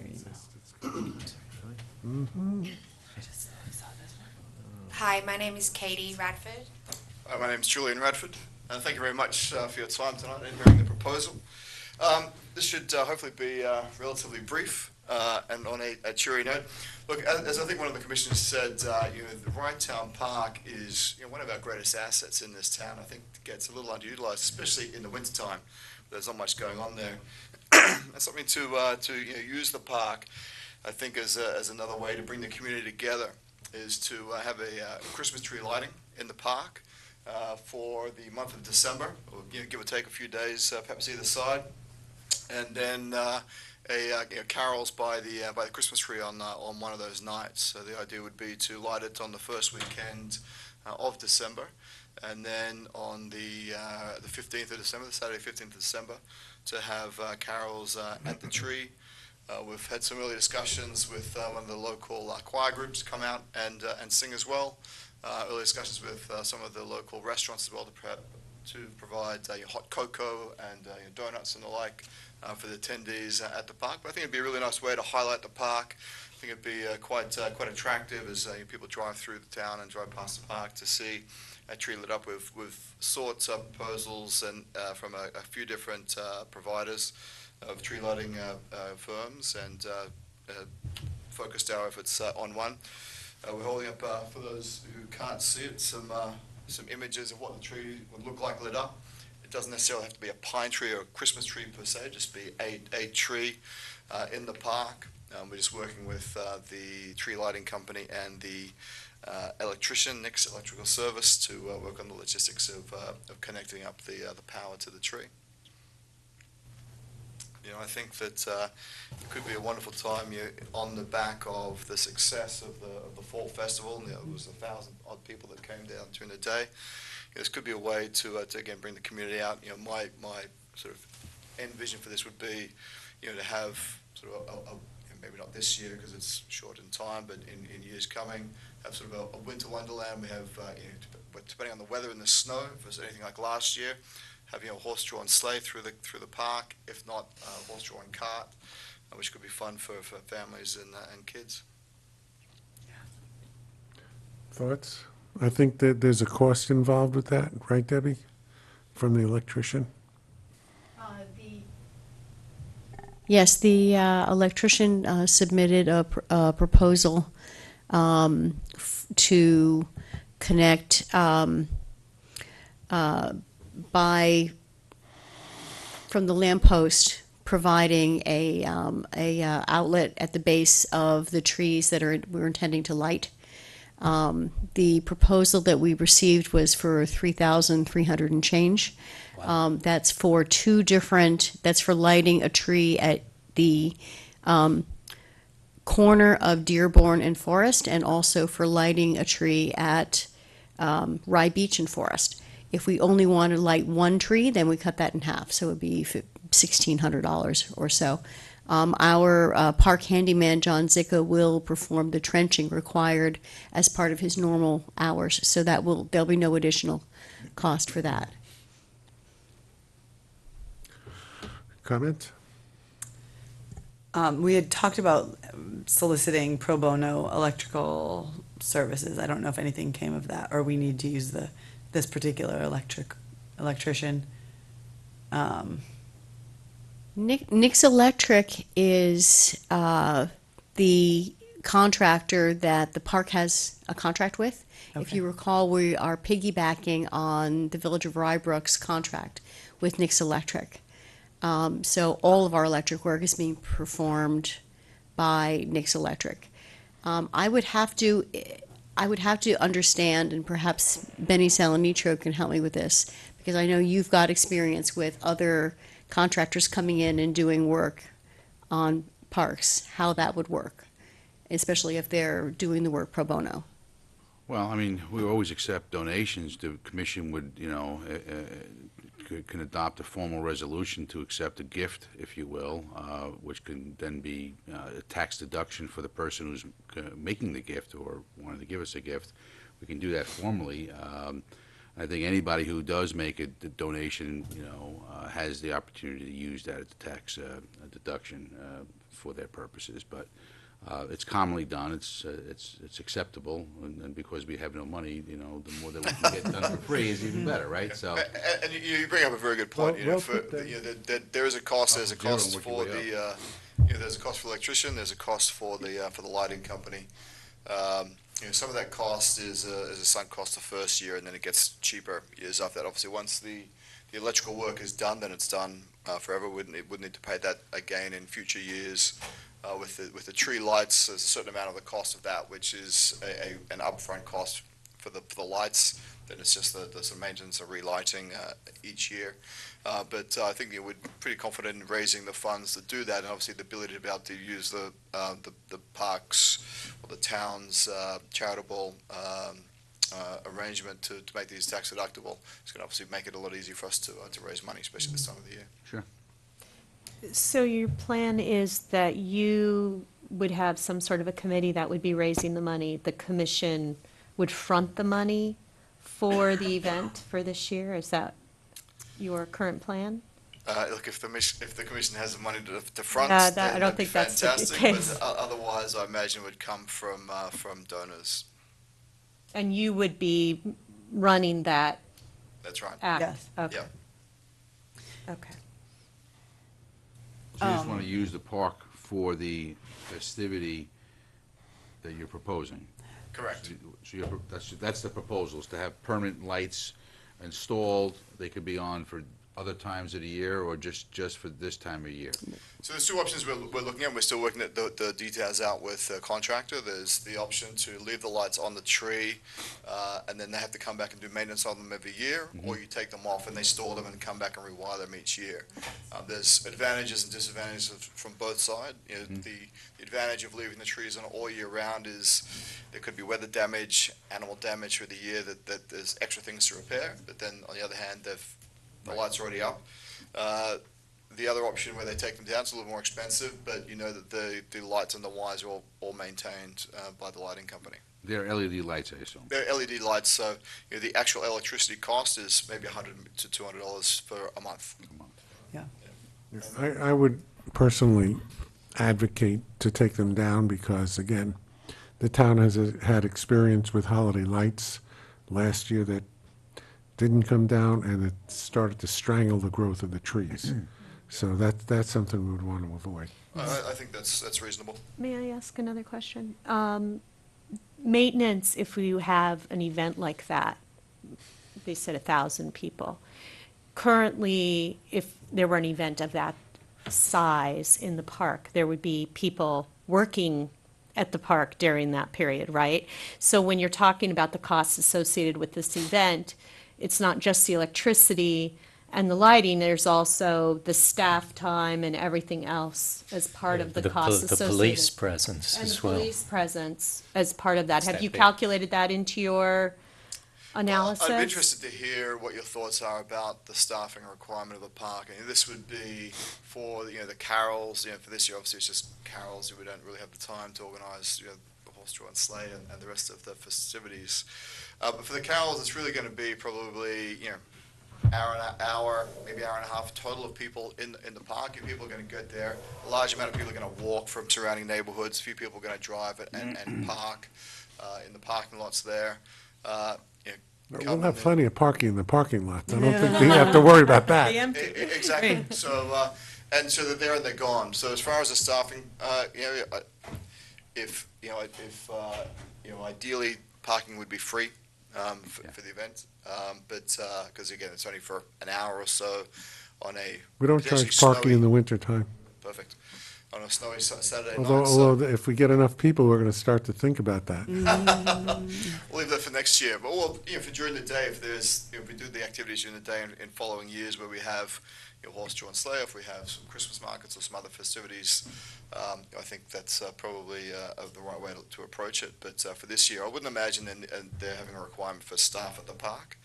B: you know.
K: Hi, my name is Katie Radford.
L: My name is Julian Radford. Thank you very much for your time tonight and hearing the proposal. This should hopefully be relatively brief and on a cheery note. Look, as I think one of the commissioners said, the Wright Town Park is one of our greatest assets in this town. I think it gets a little underutilized, especially in the wintertime. There's not much going on there. And something to use the park, I think, as another way to bring the community together is to have a Christmas tree lighting in the park for the month of December, or give or take a few days, perhaps either side, and then carols by the Christmas tree on one of those nights. So the idea would be to light it on the first weekend of December, and then on the 15th of December, the Saturday 15th of December, to have carols at the tree. We've had some early discussions with one of the local choir groups come out and sing as well. Early discussions with some of the local restaurants as well to provide hot cocoa and donuts and the like for the attendees at the park. But I think it'd be a really nice way to highlight the park. I think it'd be quite attractive as people drive through the town and drive past the park to see a tree lit up with sorts of proposals and from a few different providers of tree lighting firms, and focused our efforts on one. We're holding up, for those who can't see it, some images of what the tree would look like lit up. It doesn't necessarily have to be a pine tree or a Christmas tree per se, just be a tree in the park. We're just working with the tree lighting company and the electrician, Nick's Electrical Service, to work on the logistics of connecting up the power to the tree. I think that it could be a wonderful time on the back of the success of the fall festival. There was 1,000 odd people that came down during the day. This could be a way to again bring the community out. My sort of end vision for this would be, to have sort of maybe not this year because it's short in time, but in years coming, have sort of a winter wonderland. We have, depending on the weather and the snow, if it's anything like last year, have a horse-drawn sleigh through the park, if not a horse-drawn cart, which could be fun for families and kids.
A: Thoughts? I think that there's a cost involved with that, right, Debbie? From the electrician?
C: Yes, the electrician submitted a proposal to connect by from the lamppost providing a outlet at the base of the trees that we're intending to light. The proposal that we received was for 3,300 and change. That's for that's for lighting a tree at the corner of Dearborn and Forest, and also for lighting a tree at Rye Beach and Forest. If we only want to light one tree, then we cut that in half, so it would be $1,600 or so. Our park handyman, John Zicka, will perform the trenching required as part of his normal hours, so there'll be no additional cost for that.
A: Comment?
B: We had talked about soliciting pro bono electrical services. I don't know if anything came of that, or we need to use this particular electrician.
C: Nick's Electric is the contractor that the park has a contract with. If
B: Okay.
C: you recall, we are piggybacking on the Village of Rybrook's contract with Nick's Electric. So all of our electric work is being performed by Nick's Electric. I would have to understand, and perhaps Benny Salanitro can help me with this, because I know you've got experience with other contractors coming in and doing work on parks, how that would work, especially if they're doing the work pro bono.
D: Well, I mean, we always accept donations. The commission would, can adopt a formal resolution to accept a gift, if you will, which can then be a tax deduction for the person who's making the gift or wanting to give us a gift. We can do that formally. I think anybody who does make a donation, has the opportunity to use that as a tax deduction for their purposes. But it's commonly done. It's acceptable, and because we have no money, the more that we can get done for free is even better, right? So.
L: And you bring up a very good point.
A: Well put,
L: That there is a cost. There's a
D: Zero
L: cost
D: and work
L: for
D: your way
L: there's a cost for electrician. There's a cost for the lighting company. Some of that cost is a sunk cost the first year, and then it gets cheaper years after that. Obviously, once the electrical work is done, then it's done forever. Wouldn't need to pay that again in future years. With the tree lights, there's a certain amount of the cost of that, which is an upfront cost for the lights. Then it's just the sort of maintenance of relighting each year. But I think we're pretty confident in raising the funds to do that, and obviously the ability to be able to use the parks or the town's charitable arrangement to make these tax deductible. It's going to obviously make it a lot easier for us to raise money, especially this time of the year.
D: Sure.
M: So your plan is that you would have some sort of a committee that would be raising the money. The commission would front the money for the event for this year? Is that your current plan?
L: Look, if the commission has the money to front,
M: I
L: then
M: don't
L: that'd be
M: think that's the
L: fantastic.
M: case.
L: But otherwise, I imagine it would come from donors.
M: And you would be running that
L: That's right.
M: act?
B: Yes.
M: Okay.
L: Yeah.
M: Okay.
D: So you just want to use the park for the festivity that you're proposing?
L: Correct.
D: So that's the proposal, is to have permanent lights installed. They could be on for other times of the year, or just for this time of year?
L: So there's two options we're looking at. We're still working the details out with the contractor. There's the option to leave the lights on the tree, and then they have to come back and do maintenance on them every year, or you take them off and they store them and come back and rewire them each year. There's advantages and disadvantages from both sides. The advantage of leaving the trees on all year round is there could be weather damage, animal damage for the year, that there's extra things to repair. But then on the other hand, the lights are already up. The other option where they take them down is a little more expensive, but you know that the lights and the wires are all maintained by the lighting company.
D: They're LED lights, I assume?
L: They're LED lights, so the actual electricity cost is maybe $100 to $200 for a month.
A: I would personally advocate to take them down because, again, the town has had experience with holiday lights last year that didn't come down, and it started to strangle the growth of the trees. So that's something we would want to avoid.
L: I think that's reasonable.
M: May I ask another question? Maintenance, if you have an event like that, they said 1,000 people, currently, if there were an event of that size in the park, there would be people working at the park during that period, right? So when you're talking about the costs associated with this event, it's not just the electricity and the lighting, there's also the staff time and everything else as part of the costs
I: The
M: associated.
I: police presence
M: And
I: as
M: the
I: well.
M: police presence as part of that.
I: It's
M: Have
I: that
M: you
I: big.
M: calculated that into your analysis?
L: I'd be interested to hear what your thoughts are about the staffing requirement of the park. And this would be for, the carols, for this year, obviously it's just carols. We don't really have the time to organize, the horse draw and sleigh and the rest of the festivities. But for the carols, it's really going to be probably, hour, maybe hour and a half total of people in the park. And people are going to get there. A large amount of people are going to walk from surrounding neighborhoods. A few people are going to drive and park in the parking lots there.
A: We'll have plenty of parking in the parking lots. I don't think we have to worry about that.
L: Exactly. So, and so they're there and they're gone. So as far as the staffing, ideally parking would be free for the event. But because again, it's only for an hour or so on a
A: We don't
L: potentially
A: charge parking in
L: snowy-
A: the wintertime.
L: Perfect. On a snowy Saturday
A: Although,
L: night. So
A: if we get enough people, we're going to start to think about that.
L: we'll leave that for next year. But for during the day, if we do the activities during the day in following years where we have horse draw and sleigh, if we have some Christmas markets or some other festivities, I think that's probably the right way to approach it. But for this year, I wouldn't imagine they're having a requirement for staff at the park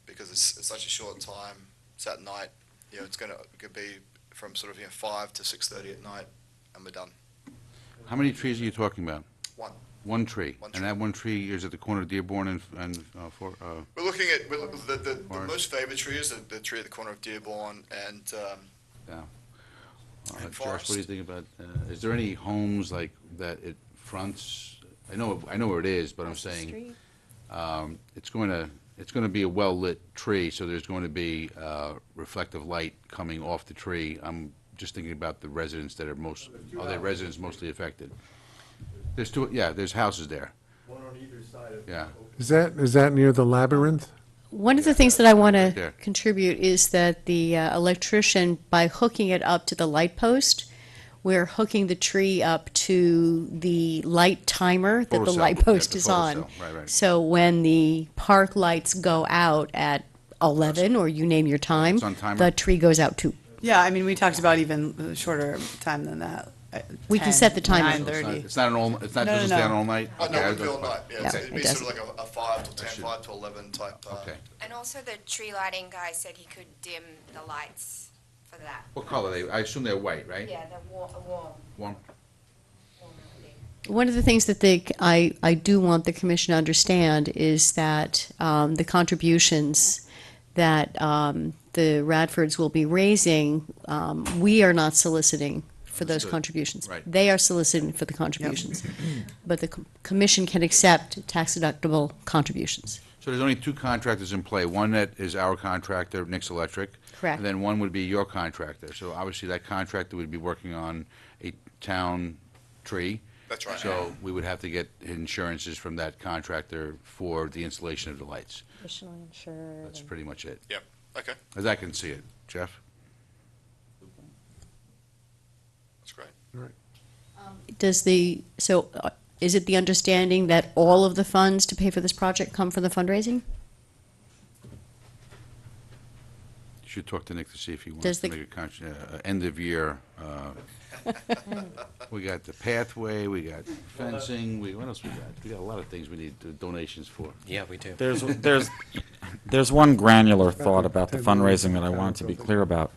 L: because it's such a short time. It's at night. It's going to be from sort of 5 to 6:30 at night, and we're done.
D: How many trees are you talking about?
L: One.
D: One tree?
L: One
D: And
L: tree.
D: that one tree is at the corner of Dearborn and
L: We're looking at the most favored tree is the tree at the corner of Dearborn and
D: yeah.
L: And
D: Josh, what do you
L: forest.
D: think about, is there any homes like that it fronts? I know where it is, but I'm saying, it's going to be a well-lit tree, so there's going to be reflective light coming off the tree. I'm just thinking about the residents that are the residents mostly affected? There's houses there.
G: One on either side of.
D: Yeah.
A: Is that near the labyrinth?
C: One of the things that I want
D: Right
C: to
D: there.
C: contribute is that the electrician, by hooking it up to the light post, we're hooking the tree up to the light timer that the
D: Photocell.
C: light
D: Yeah,
C: post
D: the
C: is on.
D: photocell. Right.
C: So when the park lights go out at 11, or you name your time,
D: It's on timer?
C: the tree goes out too.
B: Yeah, I mean, we talked about even shorter time than that.
C: We can set the timer.
B: 9:30.
D: It's not
B: No,
D: doesn't stay on all night?
L: Oh,
D: Okay,
L: no,
D: I
L: it'd be
D: was-
L: all night.
C: Yeah,
L: It'd be
C: it
L: sort of like a 5 to 10, 5 to 11 type.
D: Okay.
K: And also the tree lighting guy said he could dim the lights for that.
D: What color are they? I assume they're white, right?
K: Yeah, the warm.
D: Warm?
C: One of the things that I do want the commission to understand is that the contributions that the Radfords will be raising, we are not soliciting for those
D: Understood.
C: contributions.
D: Right.
C: They are soliciting for the contributions. But the commission can accept tax-deductible contributions.
D: So there's only two contractors in play. One that is our contractor, Nick's Electric.
C: Correct.
D: And then one would be your contractor. So obviously that contractor would be working on a town tree.
L: That's right.
D: So we would have to get insurances from that contractor for the installation of the lights.
C: Additionally insured.
D: That's pretty much it,
L: Yep, okay,
D: as I can see it. Jeff?
L: that's great.
C: Is it the understanding that all of the funds to pay for this project come from the fundraising?
D: You should talk to Nick to see if he wants
C: Does
D: to
C: the-
D: make a end of year. We got the pathway, we got fencing, what else we got? We got a lot of things we need donations for.
I: Yeah, we do.
J: There's one granular thought about the fundraising that I wanted to be clear about.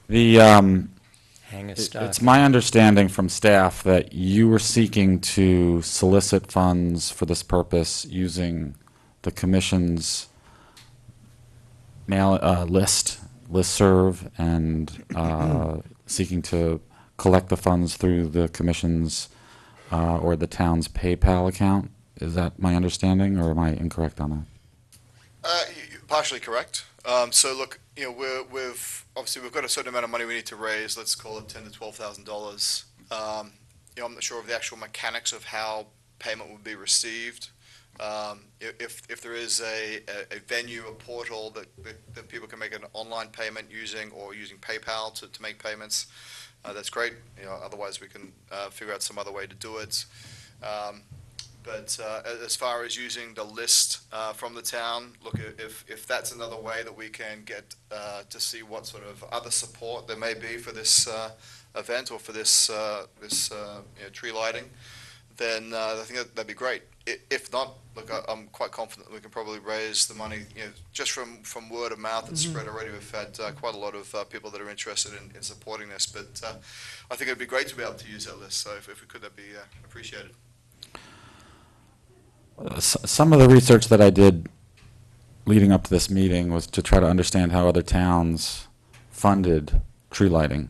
J: The
I: Hang a
J: It's
I: stock.
J: my understanding from staff that you were seeking to solicit funds for this purpose using the commission's listserv, and seeking to collect the funds through the commission's or the town's PayPal account. Is that my understanding, or am I incorrect on that?
L: Partially correct. So look, we've got a certain amount of money we need to raise. Let's call it $10,000 to $12,000. I'm not sure of the actual mechanics of how payment would be received. If there is a venue, a portal that people can make an online payment using, or using PayPal to make payments, that's great. Otherwise we can figure out some other way to do it. But as far as using the list from the town, look, if that's another way that we can get to see what sort of other support there may be for this event, or for this tree lighting, then I think that'd be great. If not, look, I'm quite confident we can probably raise the money, just from word of mouth and spread already. We've had quite a lot of people that are interested in supporting this, but I think it'd be great to be able to use that list. So if we could, that'd be appreciated.
J: Some of the research that I did leading up to this meeting was to try to understand how other towns funded tree lighting.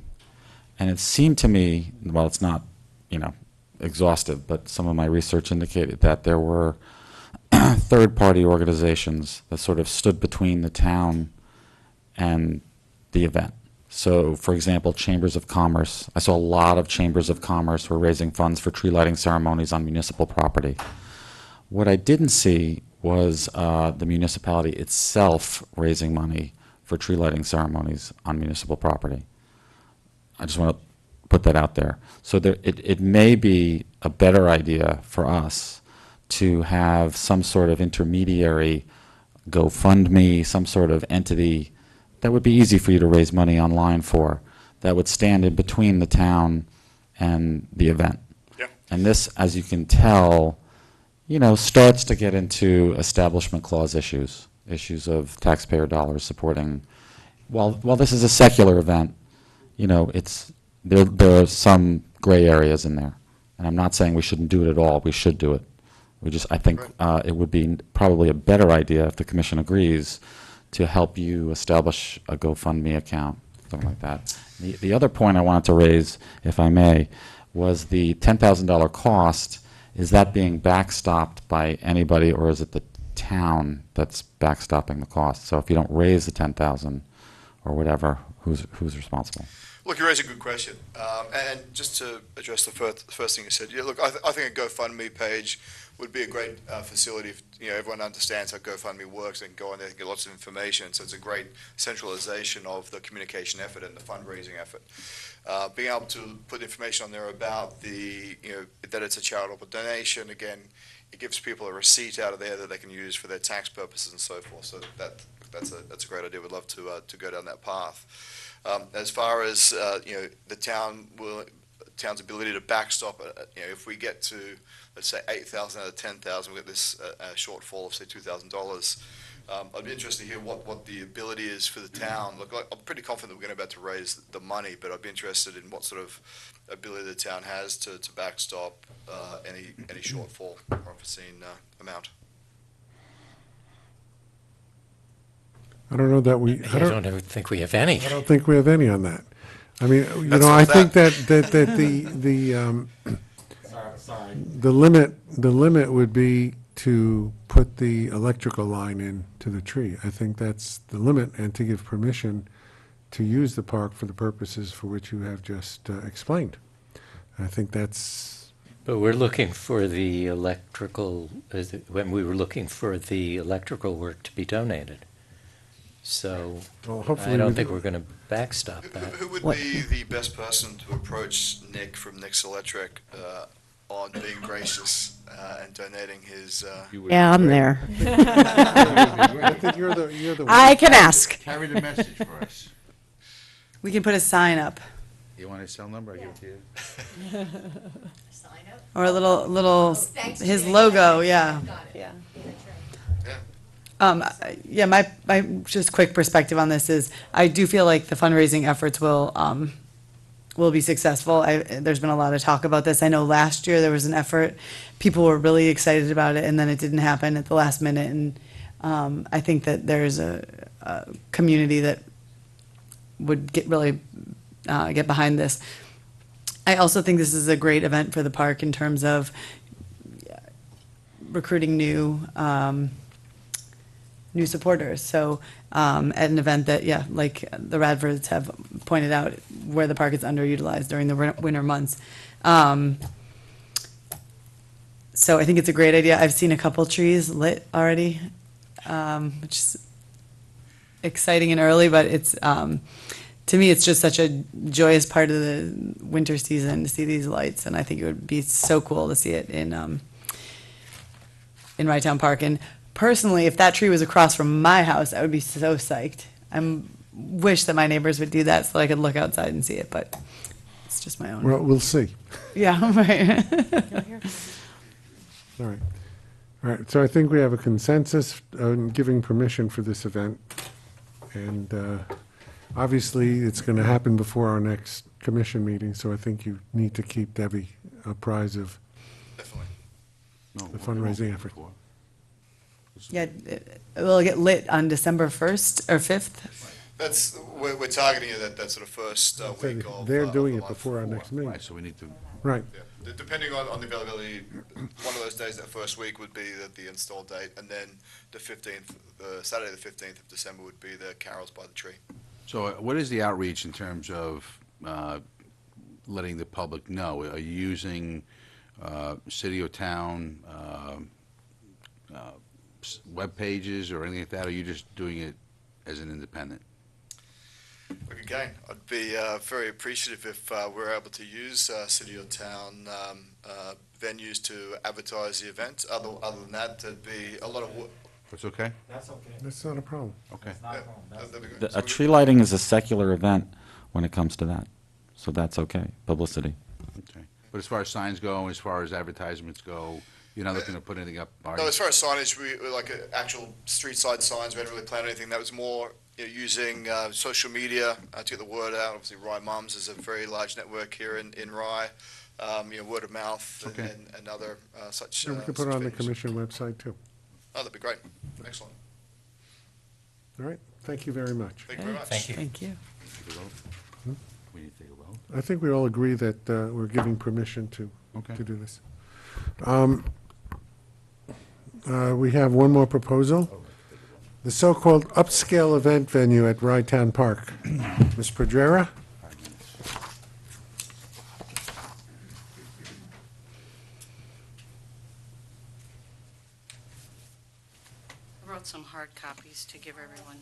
J: And it seemed to me, well, it's not, exhaustive, but some of my research indicated that there were third-party organizations that sort of stood between the town and the event. So, for example, chambers of commerce. I saw a lot of chambers of commerce were raising funds for tree lighting ceremonies on municipal property. What I didn't see was the municipality itself raising money for tree lighting ceremonies on municipal property. I just want to put that out there. So it may be a better idea for us to have some sort of intermediary GoFundMe, some sort of entity that would be easy for you to raise money online for, that would stand in between the town and the event.
L: Yeah.
J: And this, as you can tell, starts to get into establishment clause issues of taxpayer dollars supporting. While this is a secular event, there are some gray areas in there. And I'm not saying we shouldn't do it at all. We should do it. I think it would be probably a better idea, if the commission agrees, to help you establish a GoFundMe account, something like that. The other point I wanted to raise, if I may, was the $10,000 cost. Is that being backstopped by anybody, or is it the town that's backstopping the cost? So if you don't raise the $10,000 or whatever, who's responsible?
L: Look, you raise a good question. And just to address the first thing you said, look, I think a GoFundMe page would be a great facility if everyone understands how GoFundMe works and go on there and get lots of information. So it's a great centralization of the communication effort and the fundraising effort. Being able to put information on there about that it's a charitable donation, again, it gives people a receipt out of there that they can use for their tax purposes and so forth. So that's a great idea. We'd love to go down that path. As far as the town's ability to backstop, if we get to, let's say, 8,000 out of 10,000, we get this shortfall of say $2,000. I'd be interested to hear what the ability is for the town. Look, I'm pretty confident we're going to be able to raise the money, but I'd be interested in what sort of ability the town has to backstop any shortfall or unforeseen amount.
A: I don't know that
I: I don't think we have any.
A: I don't think we have any on that. I mean, I think that the limit would be to put the electrical line in to the tree. I think that's the limit, and to give permission to use the park for the purposes for which you have just explained. I think that's.
I: But we're looking for the electrical, when we were looking for the electrical work to be donated. So I don't think we're going to backstop that.
L: Who would be the best person to approach Nick from Nick's Electric on being gracious and donating his?
C: Yeah, I'm there.
A: I think you're the.
B: I can ask.
D: Carry the message for us.
B: We can put a sign up,
D: You want his cell number? I give it to you.
F: Sign up.
B: or a little,
F: Thanks,
B: his
F: Jay.
B: logo, yeah.
F: Got it.
M: Yeah.
B: Yeah, my just quick perspective on this is, I do feel like the fundraising efforts will be successful. There's been a lot of talk about this. I know last year there was an effort, people were really excited about it, and then it didn't happen at the last minute. And I think that there's a community that would get behind this. I also think this is a great event for the park in terms of recruiting new supporters. So at an event that, like the Radfords have pointed out, where the park is underutilized during the winter months, So I think it's a great idea. I've seen a couple trees lit already, which is exciting and early, but it's, to me, it's just such a joyous part of the winter season to see these lights, and I think it would be so cool to see it in Rytown Park. And personally, if that tree was across from my house, I would be so psyched. Wish that my neighbors would do that so I could look outside and see it, but it's just my own.
A: Well, we'll see.
B: Yeah, right.
A: All right. All right, so I think we have a consensus on giving permission for this event. And obviously, it's going to happen before our next commission meeting, so I think you need to keep Debbie apprised of
L: Definitely.
D: No,
A: the
D: it won't
A: fundraising
D: be
A: effort.
D: before.
B: Yeah, will it get lit on December 1st or 5th?
L: That's, we're targeting it that sort of first week of.
A: They're doing
L: the
A: it
L: month.
A: before our next meeting.
D: Right, so we need to,
A: Right.
L: Yeah. Depending on the availability, one of those days, that first week would be the install date, and then the 15th, Saturday the 15th of December would be the carols by the tree.
D: so what is the outreach in terms of letting the public know? Are you using city or town web pages or anything like that? Or are you just doing it as an independent?
L: Look, again, I'd be very appreciative if we're able to use city or town venues to advertise the event. Other than that, there'd be a lot of work.
D: That's okay?
J: That's okay.
A: That's not a problem.
D: Okay.
J: It's not a
L: Yeah,
J: problem. That's-
L: that'd be great.
N: A tree lighting is a secular event when it comes to that, so that's okay, publicity.
D: Okay. But as far as signs go, as far as advertisements go, you're not looking to put anything up, are
L: No,
D: you?
L: as far as signage, we like actual street side signs. We hadn't really planned anything. That was more using social media to get the word out. Obviously, Rye Mums is a very large network here in Rye. Word of mouth
D: Okay.
L: and other such.
A: And we could put it on the
L: venues.
A: commission website, too.
L: Oh, that'd be great. Excellent.
A: All right, thank you very much.
L: Thank you very much.
I: Thank you.
B: Thank you.
D: Take a vote? We need to take a vote?
A: I think we all agree that we're giving permission to
D: Okay.
A: do this. We have one more proposal. The so-called upscale event venue at Rytown Park. Ms. Pedrera?
O: I wrote some hard copies to give everyone.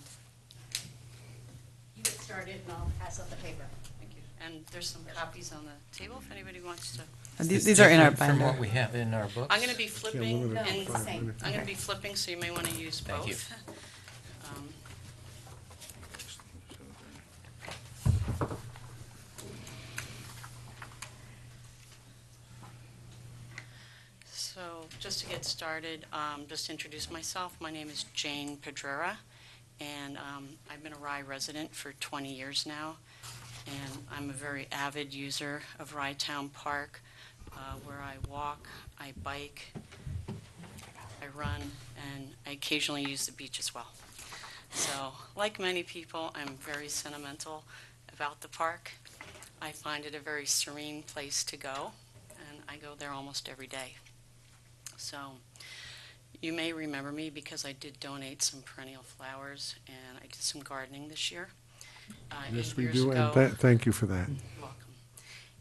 C: You get started and I'll pass out the paper.
O: Thank you. And there's some copies on the table if anybody wants to.
B: These are in our
I: Different
B: binder.
I: From what we have in our books?
O: I'm going to be flipping,
A: limit
B: it
O: and
B: to 5 minutes.
O: I'm going to be flipping, so you may want to use both.
I: Thank you.
O: Um, So, just to get started, just to introduce myself, my name is Jane Pedrera, and I've been a Rye resident for 20 years now, and I'm a very avid user of Rytown Park, where I walk, I bike, I run, and I occasionally use the beach as well. So, like many people, I'm very sentimental about the park. I find it a very serene place to go, and I go there almost every day. So, you may remember me because I did donate some perennial flowers, and I did some gardening this year.
A: Yes,
O: 8
A: we
O: years
A: do,
O: ago,
A: and thank you for that.
O: You're welcome.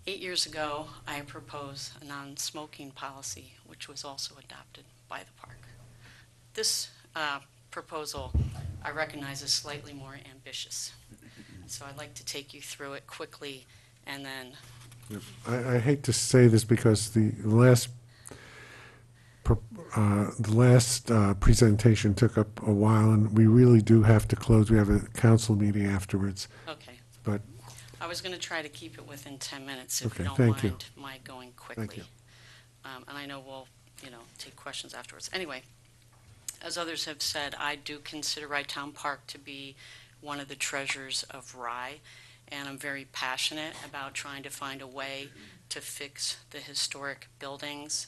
O: 8 years ago, I proposed a non-smoking policy, which was also adopted by the park. This proposal, I recognize, is slightly more ambitious. So I'd like to take you through it quickly, and then
A: I hate to say this because the last presentation took up a while, and we really do have to close. We have a council meeting afterwards,
O: okay.
A: but
O: I was going to try to keep it within 10 minutes, if
A: Okay,
O: you don't
A: thank you.
O: mind my going quickly.
A: you.
O: And I know we'll, take questions afterwards. Anyway, as others have said, I do consider Rytown Park to be one of the treasures of Rye, and I'm very passionate about trying to find a way to fix the historic buildings.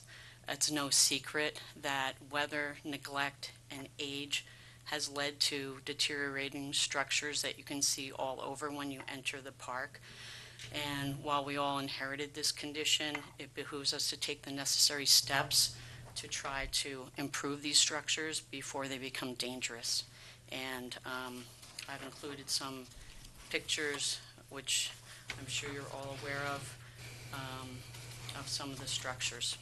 O: It's no secret that weather, neglect, and age has led to deteriorating structures that you can see all over when you enter the park. And while we all inherited this condition, it behooves us to take the necessary steps to try to improve these structures before they become dangerous. And I've included some pictures, which I'm sure you're all aware of some of the structures.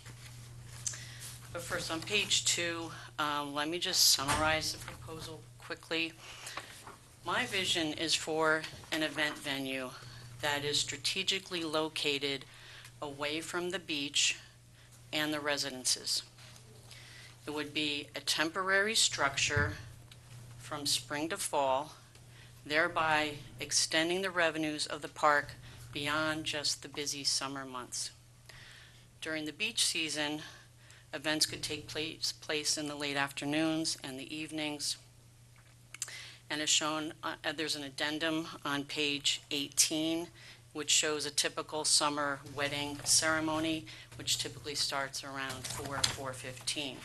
O: But first, on page 2, let me just summarize the proposal quickly. My vision is for an event venue that is strategically located away from the beach and the residences. It would be a temporary structure from spring to fall, thereby extending the revenues of the park beyond just the busy summer months. During the beach season, events could take place in the late afternoons and the evenings. And as shown, there's an addendum on page 18, which shows a typical summer wedding ceremony, which typically starts around 4:15.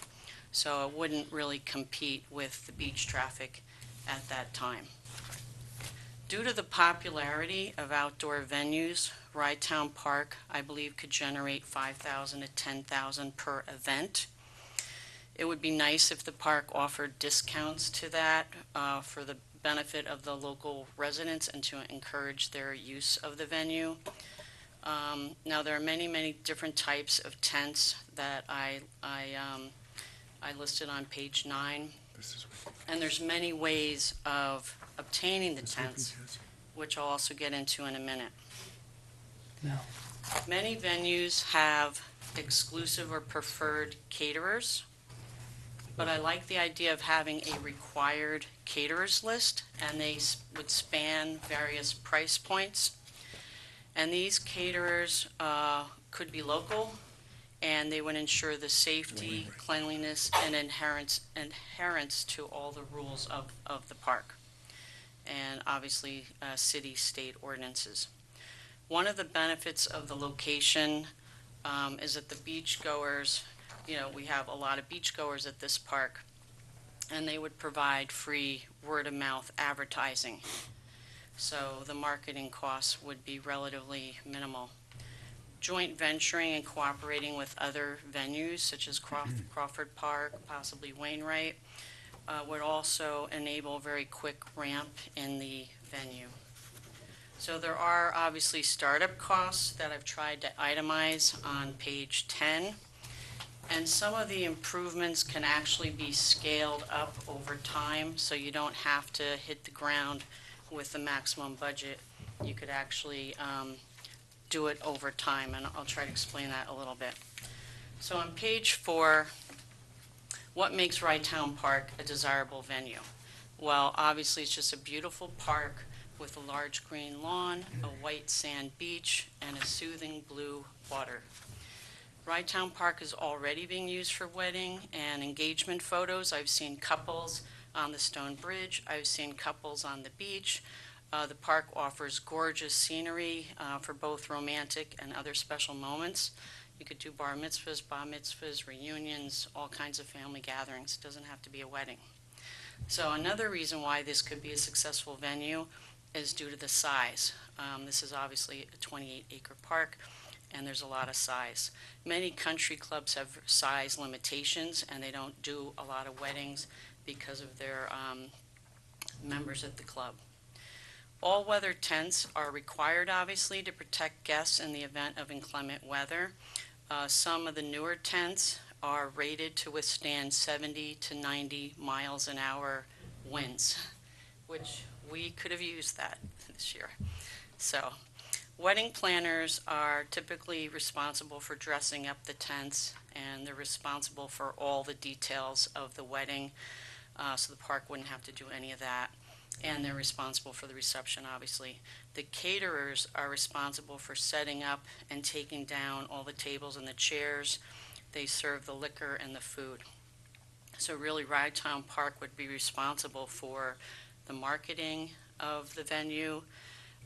O: So it wouldn't really compete with the beach traffic at that time. Due to the popularity of outdoor venues, Rye Town Park, I believe, could generate 5,000 to 10,000 per event. It would be nice if the park offered discounts to that for the benefit of the local residents and to encourage their use of the venue. Now, there are many, many different types of tents that I listed on page 9. And there's many ways of obtaining the tents, which I'll also get into in a minute.
B: No.
O: Many venues have exclusive or preferred caterers, but I like the idea of having a required caterers list, and they would span various price points. And these caterers could be local, and they would ensure the safety, cleanliness, and adherence to all the rules of the park, and obviously city, state ordinances. One of the benefits of the location is that the beachgoers, we have a lot of beachgoers at this park, and they would provide free word-of-mouth advertising. So the marketing costs would be relatively minimal. Joint venturing and cooperating with other venues, such as Crawford Park, possibly Wainwright, would also enable a very quick ramp in the venue. So there are obviously startup costs that I've tried to itemize on page 10. And some of the improvements can actually be scaled up over time, so you don't have to hit the ground with the maximum budget. You could actually do it over time, and I'll try to explain that a little bit. So on page 4, what makes Rye Town Park a desirable venue? Well, obviously it's just a beautiful park with a large green lawn, a white sand beach, and a soothing blue water. Rye Town Park is already being used for wedding and engagement photos. I've seen couples on the Stone Bridge. I've seen couples on the beach. The park offers gorgeous scenery for both romantic and other special moments. You could do bar mitzvahs, reunions, all kinds of family gatherings. It doesn't have to be a wedding. So another reason why this could be a successful venue is due to the size. This is obviously a 28-acre park, and there's a lot of size. Many country clubs have size limitations, and they don't do a lot of weddings because of their members at the club. All-weather tents are required, obviously, to protect guests in the event of inclement weather. Some of the newer tents are rated to withstand 70 to 90 miles an hour winds, which we could have used that this year. So, wedding planners are typically responsible for dressing up the tents, and they're responsible for all the details of the wedding, so the park wouldn't have to do any of that. And they're responsible for the reception, obviously. The caterers are responsible for setting up and taking down all the tables and the chairs. They serve the liquor and the food. So really, Rye Town Park would be responsible for the marketing of the venue,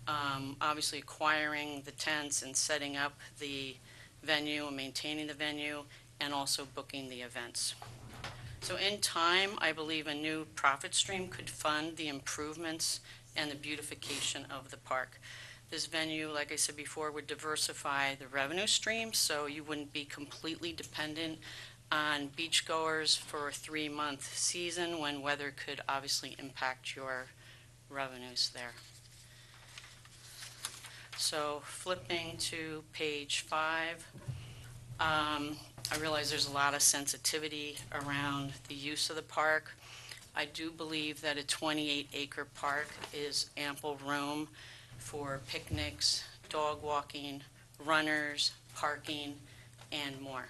O: obviously acquiring the tents and setting up the venue and maintaining the venue, and also booking the events. So in time, I believe a new profit stream could fund the improvements and the beautification of the park. This venue, like I said before, would diversify the revenue stream, so you wouldn't be completely dependent on beachgoers for a 3-month season when weather could obviously impact your revenues there. So flipping to page 5, I realize there's a lot of sensitivity around the use of the park. I do believe that a 28-acre park is ample room for picnics, dog walking, runners, parking, and more.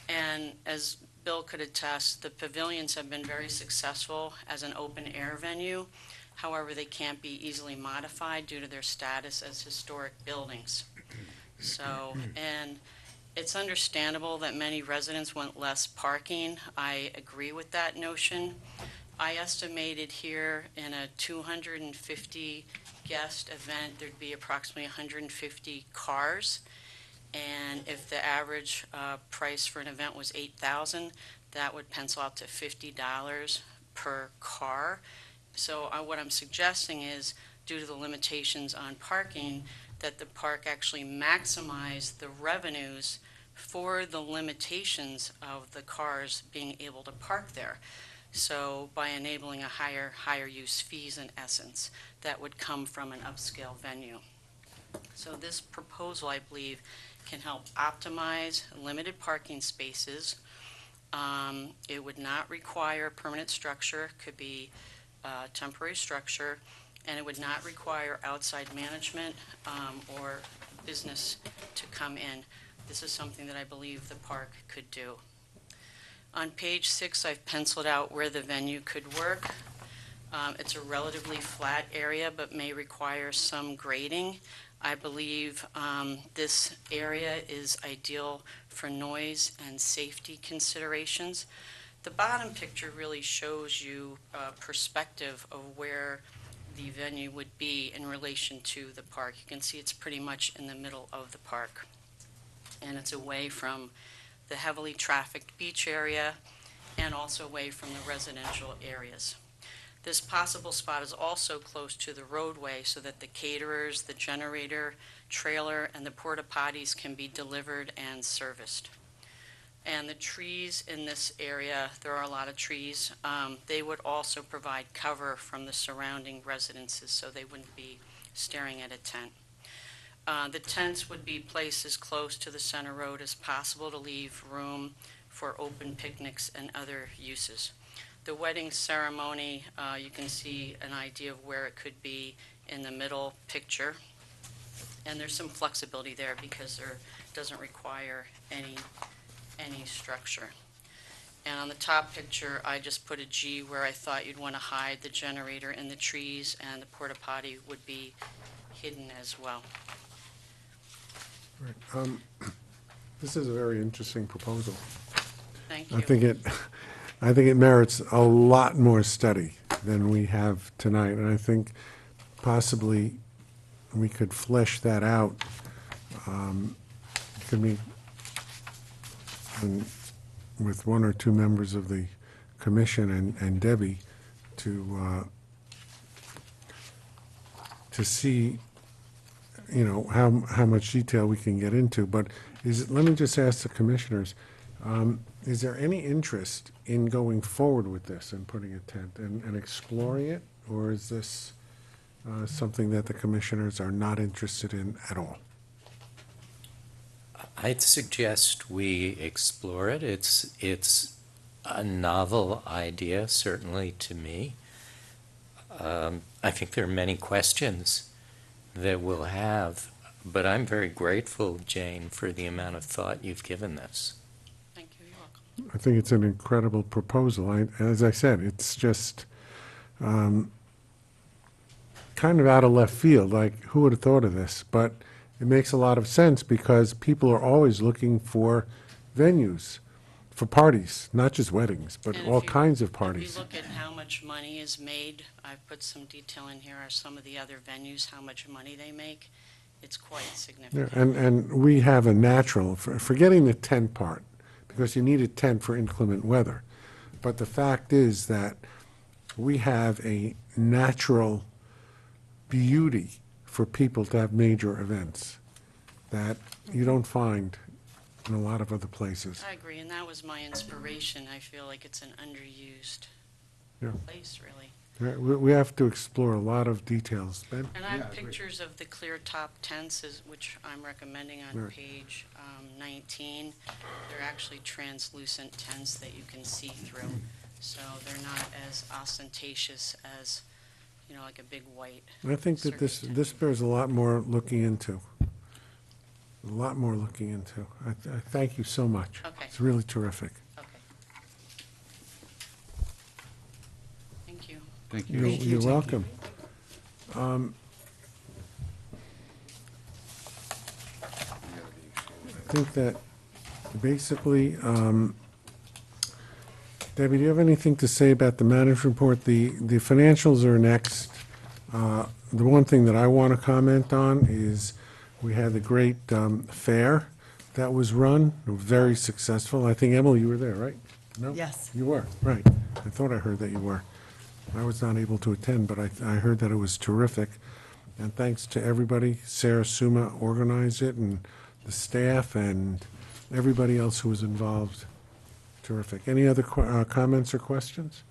O: And as Bill could attest, the pavilions have been very successful as an open-air venue. However, they can't be easily modified due to their status as historic buildings. So, and it's understandable that many residents want less parking. I agree with that notion. I estimated here in a 250 guest event, there'd be approximately 150 cars. And if the average price for an event was $8,000, that would pencil out to $50 per car. So what I'm suggesting is, due to the limitations on parking, that the park actually maximize the revenues for the limitations of the cars being able to park there. So by enabling a higher use fees in essence, that would come from an upscale venue. So this proposal, I believe, can help optimize limited parking spaces. It would not require permanent structure, could be temporary structure, and it would not require outside management or business to come in. This is something that I believe the park could do. On page 6, I've penciled out where the venue could work. It's a relatively flat area, but may require some grading. I believe this area is ideal for noise and safety considerations. The bottom picture really shows you a perspective of where the venue would be in relation to the park. You can see it's pretty much in the middle of the park. And it's away from the heavily trafficked beach area and also away from the residential areas. This possible spot is also close to the roadway so that the caterers, the generator, trailer, and the porta potties can be delivered and serviced. And the trees in this area, there are a lot of trees, they would also provide cover from the surrounding residences so they wouldn't be staring at a tent. The tents would be placed as close to the center road as possible to leave room for open picnics and other uses. The wedding ceremony, you can see an idea of where it could be in the middle picture. And there's some flexibility there because there doesn't require any structure. And on the top picture, I just put a G where I thought you'd want to hide the generator in the trees, and the porta potty would be hidden as well.
A: Right. This is a very interesting proposal.
O: Thank you.
A: I think it merits a lot more study than we have tonight, and I think possibly we could flesh that out. Could be with one or two members of the commission and Debbie to see, you know, how much detail we can get into. But let me just ask the commissioners, is there any interest in going forward with this and putting a tent and exploring it? Or is this something that the commissioners are not interested in at all?
I: I'd suggest we explore it. It's a novel idea, certainly to me. I think there are many questions that we'll have, but I'm very grateful, Jane, for the amount of thought you've given this.
O: Thank you. You're welcome.
A: I think it's an incredible proposal. As I said, it's just kind of out of left field. Like, who would have thought of this? But it makes a lot of sense because people are always looking for venues for parties, not just weddings, but
O: And
A: all
O: if you-
A: kinds of
O: If
A: parties.
O: you look at how much money is made, I've put some detail in here, are some of the other venues, how much money they make. It's quite
A: Yeah,
O: significant.
A: and we have a natural, forgetting the tent part, because you need a tent for inclement weather. But the fact is that we have a natural beauty for people to have major events that you don't find in a lot of other places.
O: I agree, and that was my inspiration. I feel like it's an underused
A: Yeah.
O: place, really.
A: We have to explore a lot of details. Ben?
O: And I
D: Yeah,
O: have
D: I agree.
O: pictures of the clear top tents, which I'm recommending on
A: Right.
O: page 19. They're actually translucent tents that you can see through, so they're not as ostentatious as, like a big white.
A: I think that this bears a lot more looking into. A lot more looking into. I thank you so much.
O: Okay.
A: It's really terrific.
O: Okay. Thank you.
D: Thank you.
A: You're welcome. I think that basically, Debbie, do you have anything to say about the management report? The financials are next. The one thing that I want to comment on is we had the great fair that was run, very successful. I think, Emily, you were there, right? No?
B: Yes.
A: You were, right. I thought I heard that you were. I was not able to attend, but I heard that it was terrific. And thanks to everybody. Sarah Suma organized it, and the staff, and everybody else who was involved. Terrific. Any other comments or questions?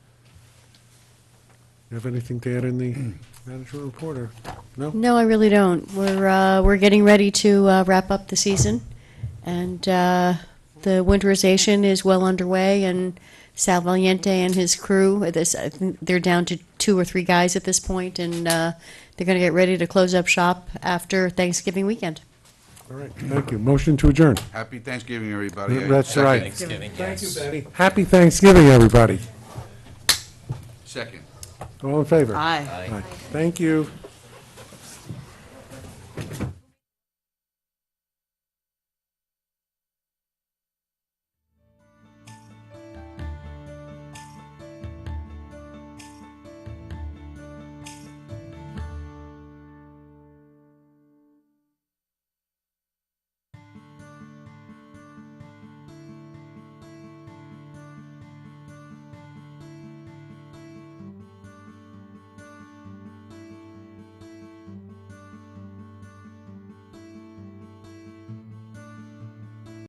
A: You have anything to add in the management report, or no?
C: No, I really don't. We're getting ready to wrap up the season, and the winterization is well underway. And Sal Valiente and his crew, I think they're down to 2 or 3 guys at this point, and they're going to get ready to close up shop after Thanksgiving weekend.
A: All right, thank you. Motion to adjourn.
D: Happy Thanksgiving, everybody.
A: That's
D: Second.
A: right.
I: Thanksgiving,
A: Thank you,
I: yes.
A: Betty. Happy Thanksgiving, everybody.
D: Second.
A: All in favor?
B: Aye.
A: Aye. Thank you.